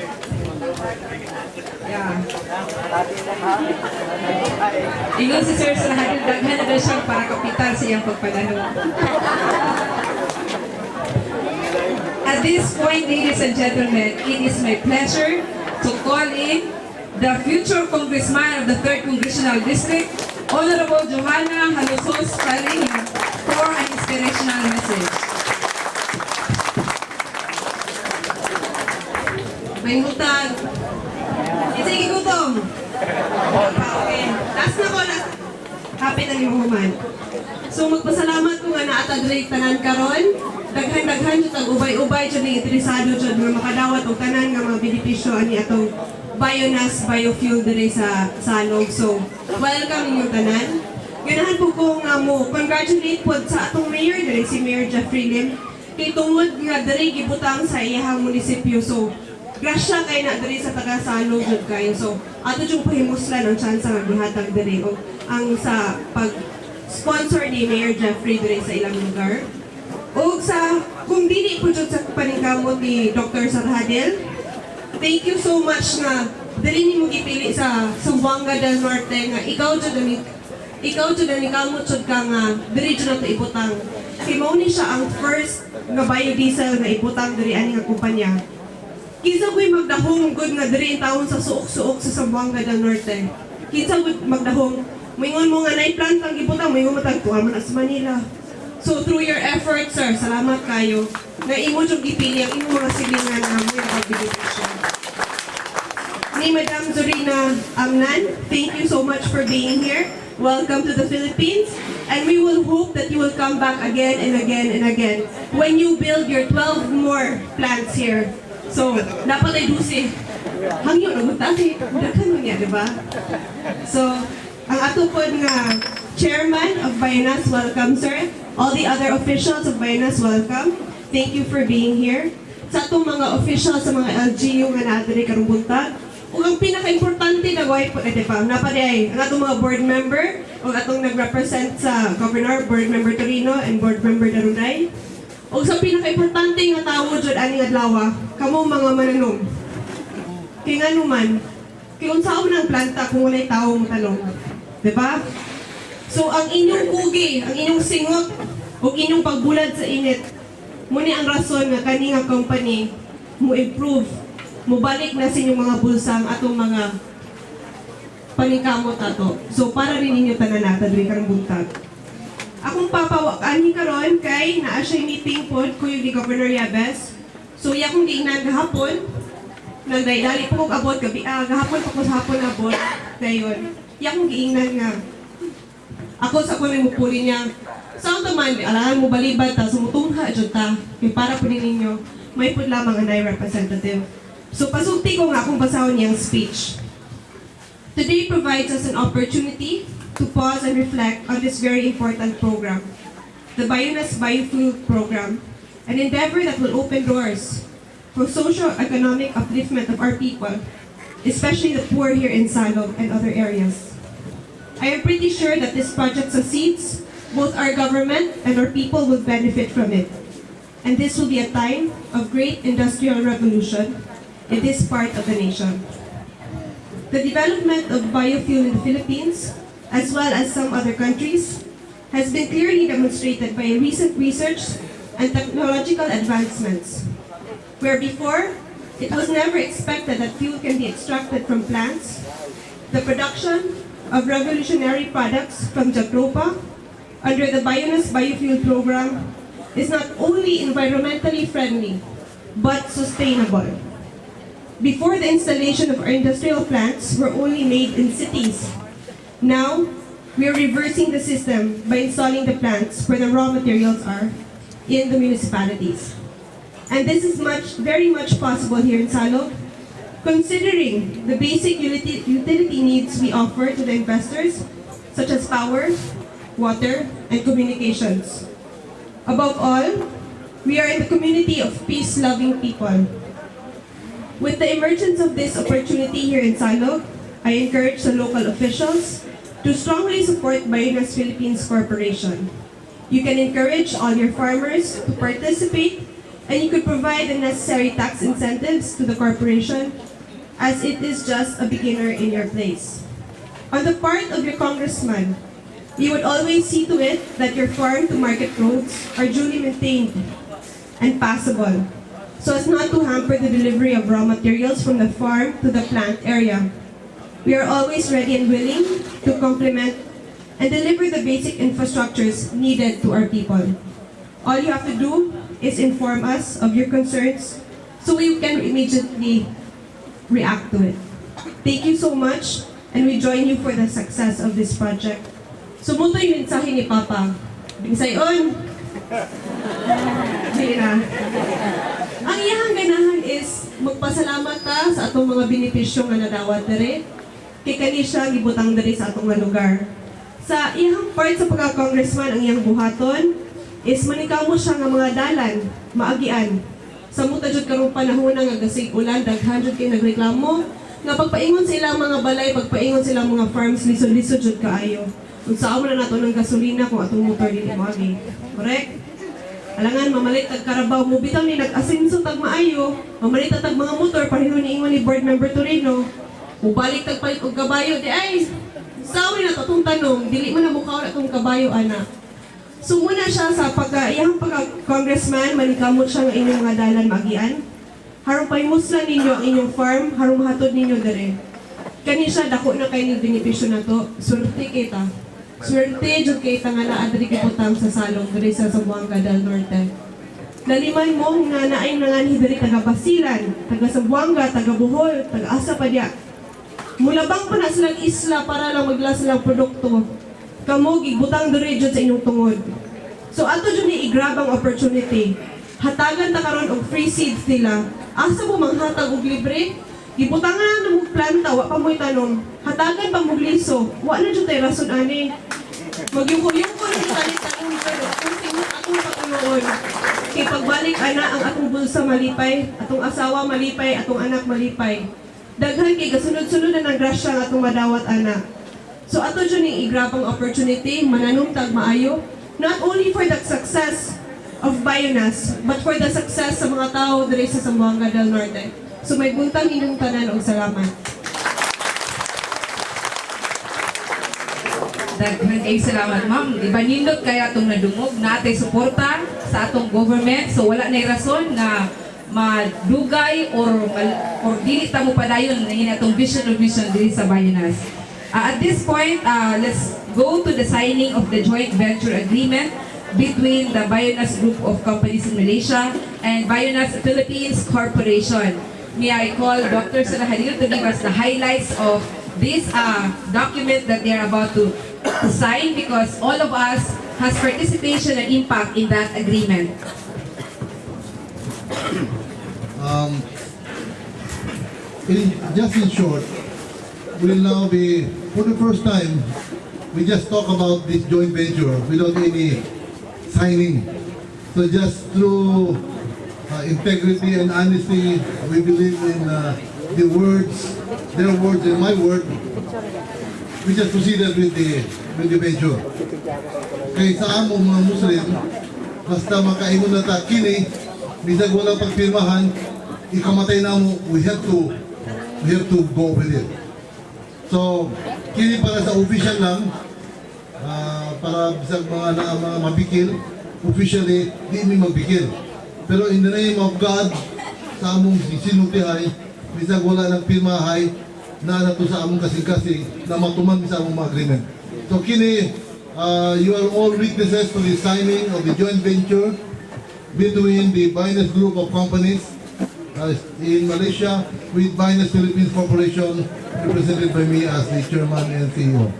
Yeah. Ingon si Sir sa lahat, daghan na daw siyang para kapital sa iyang pagpadano. At this point, ladies and gentlemen, it is my pleasure to call in the future congressman of the 3rd Congressional District, Honorable Johanna Halusos Paling, for an inspirational message. May hutag. Sige, gutom. Okay. Last na ko, last. Happy na yung human. So, magpasalamat ko nga naatagray tanan karon. Daghan-daghan jud ang ubay-ubay jud ni interesado jud nga makadawat og tanan nga mga benepisyo ani atong Bionas Biofuel dire sa Salog. So, welcome inyong tanan. Ganahan po ko nga mo congratulate po sa atong mayor dire si Mayor Jeffrey Lim kay tungod nga dire gibutang sa iyahang munisipyo. So, grasya kay na dire sa taga Salog jud kayo. So, ato jud pahimuslan ang tsansa nga gihatag dire og ang sa pag sponsor ni Mayor Jeffrey dire sa ilang lugar. O sa, kung dili po dyan sa paningkamot ni Dr. Sarhadel, thank you so much na dali ni mo gipili sa Zamboanga del Norte nga ikaw dyan ni kamot dyan ka nga dali dyan na ito ibutang. Kaya mo ni siya ang first na biodiesel na ibutang dali ani nga kumpanya. Kinsa ko'y magdahong good nga dali ang taon sa suok-suok sa Zamboanga del Norte. Kinsa ko'y magdahong, moingon mo nga na-plant ang ibutang, moingon mo tagpuan man sa Manila. So through your efforts, sir, salamat kayo na imo jud gipili ang imong mga silingan nga mo yung pagbibigasyon. Ni Madam Zorina Amnan, thank you so much for being here. Welcome to the Philippines, and we will hope that you will come back again and again and again when you build your 12 more plants here. So, dapat ay dusi. Hangyo na gutaki. Daghan mo niya, di ba? So, ang ato po nga Chairman of Bionas, welcome sir. All the other officials of Bionas, welcome. Thank you for being here. Sa atong mga officials sa mga LGU nga naadiri karong buntag. Ug ang pinaka-importante na gaway po ito pa, napadi ay ang atong mga board member o atong nag-represent sa Governor, Board Member Torino and Board Member Darunay. O sa pinaka-importante nga tawo dyan aning adlaw, kamo mga mananom. Kaya nga naman, kaya unsaon ng planta kung walay tao mo talong. Diba? So ang inyong kugi, ang inyong singot, o inyong pagbulad sa init, muna ang rason nga kani nga company mo improve, mo balik na sa inyong mga bulsang atong mga paningkamot ato. So para rin inyo tanan natin rin karong buntag. Akong papawaan ni karon kay naa siya meeting pod ko yung ni Governor Yabes. So iya kong giingnan gahapon, nagdali po kong abot gabi, gahapon pa ko sa hapon abot, dayon. Iya kong giingnan nga ako sa kunin mo puli niya. Saan naman, alangan mo balibad ta, sumutungha dyan ta. Kaya para po ninyo, may po lamang anay representative. So pasulti ko nga kung basahon niyang speech. Today provides us an opportunity to pause and reflect on this very important program, the Bionas Biofuel Program, an endeavor that will open doors for socio-economic upliftment of our people, especially the poor here in Salog and other areas. I am pretty sure that this project succeeds, both our government and our people will benefit from it. And this will be a time of great industrial revolution in this part of the nation. The development of biofuel in the Philippines, as well as some other countries, has been clearly demonstrated by recent research and technological advancements, where before, it was never expected that fuel can be extracted from plants. The production of revolutionary products from Jagtropa under the Bionas Biofuel Program is not only environmentally friendly, but sustainable. Before, the installation of our industrial plants were only made in cities. Now, we are reversing the system by installing the plants where the raw materials are, in the municipalities. And this is very much possible here in Salog, considering the basic utility needs we offer to the investors, such as power, water, and communications. Above all, we are in the community of peace-loving people. With the emergence of this opportunity here in Salog, I encourage the local officials to strongly support Bionas Philippines Corporation. You can encourage all your farmers to participate, and you could provide the necessary tax incentives to the corporation as it is just a beginner in your place. On the part of your congressman, you would always see to it that your farm-to-market roads are duly maintained and passable, so as not to hamper the delivery of raw materials from the farm to the plant area. We are always ready and willing to complement and deliver the basic infrastructures needed to our people. All you have to do is inform us of your concerns so we can immediately react to it. Thank you so much, and we join you for the success of this project. Sumuto yung mensahe ni Papa. Bingsayon! Hindi na. Ang iyang ganahan is magpasalamat ka sa atong mga benepisyo nga nadawat dere. Kay kani siya gibutang dere sa atong nga lugar. Sa iyang part sa pagka-congressman, ang iyang buhaton is manikaw mo siya nga mga dalan, maagian. Sa muta jud karong panahon nga gasig ulan, daghan jud kay nagreklamo nga pagpaingon sa ilang mga balay, pagpaingon sa ilang mga farms, lisod-lisod jud kaayo. Unsa mo na nato ng gasolina kung atong motor dili moagi. Correct? Alangan mamalit tag Carabao mo bitaw ni nag-asenso tag maayo, mamalit tag mga motor pareho ni ingon ni board member Torino. Ubalik tag palit og kabayo di ay sawi na to tong tanong, dili man na mukhaw na tong kabayo ana. So muna siya sa iyang pagka-congressman, manikamot siya ng inyong mga dalan magian. Harong paimuslan ninyo ang inyong farm, harong hatod ninyo dere. Kani siya dako na kay ni benepisyo na to, swerte kita. Swerte jud kay nga naa diri kiputang sa salong diri sa Zamboanga del Norte. Laliman mo nga naay nanganhi diri taga Basilan, taga Zamboanga, taga Bohol, taga asa pa diya. Mulabang pa na silang isla para lang magla silang produkto. Kamo gibutang diri jud sa inyong tungod. So ato jud ni igrabang opportunity. Hatagan ta karon og free seeds nila. Asa mo manghatag og libre? Gibutangan na mo planta, wa pa mo'y tanong. Hatagan pa mo liso. Wa na jud tay rason ani. Magyungko-yungko ni talit-tanong pero atong patuloon. Kay pagbalik ana ang atong bulsa malipay, atong asawa malipay, atong anak malipay. Daghan kay gasunod-sunod na ng grasya ang atong madawat ana. So ato dyan yung igrabang opportunity, mananumtag maayo, not only for the success of Bionas, but for the success sa mga tao diri sa Zamboanga del Norte. So may buntang inyong tanan og salamat. Daghan kay salamat ma'am. Diba nindot kaya atong nadungog natay suporta sa atong government, so wala nay rason na madugay or dili ta mo padayon na atong vision diri sa Bionas. At this point, let's go to the signing of the joint venture agreement between the Bionas Group of Companies in Malaysia and Bionas Philippines Corporation. May I call Dr. Sarahadil to give us the highlights of this document that they are about to sign, because all of us has participation and impact in that agreement. Just in short, we'll now be, for the first time, we just talk about this joint venture without any signing. So just through integrity and honesty, we believe in the words, their words and my word. We just proceeded with the venture. Kaya sa among mga Muslim, basta makaingon na ta kini, bisag wala pagpirmahan, ikamatay na mo, we have to go with it. So, kini para sa official lang, para bisag mga mabikil, officially, di mi magbikil. Pero in the name of God, sa among sinutihay, bisag wala ng pirmahay, na nato sa among kasing-kasing, na matuman sa among mga agreement. So kini, you are all witnesses to the signing of the joint venture between the Bionas Group of Companies in Malaysia with Bionas Philippines Corporation, represented by me as the chairman and CEO.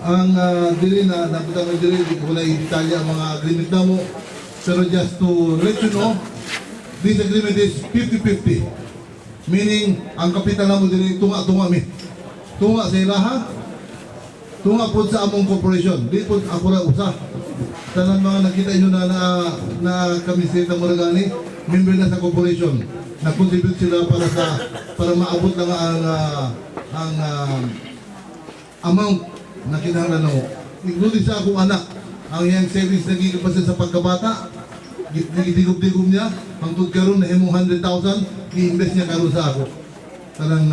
Ang dili na naputang dili, di ko wala i-detalya ang mga agreement na mo, pero just to let you know, this agreement is 50-50. Meaning, ang kapital na mo dili tunga-tunga mi. Tunga sa ilaha, tunga po sa among corporation. Di po ako na usa. Tanan mga nakita inyo na kami sa Moragani, member na sa corporation. Nag-contribute sila para maabot lang ang amount na kinahanglan mo. Including sa akong anak, ang iyang savings nagiging sa pagkabata. Gidigog-digog niya, ang karon na himong 100,000, i-invest niya karon sa ako. Kanang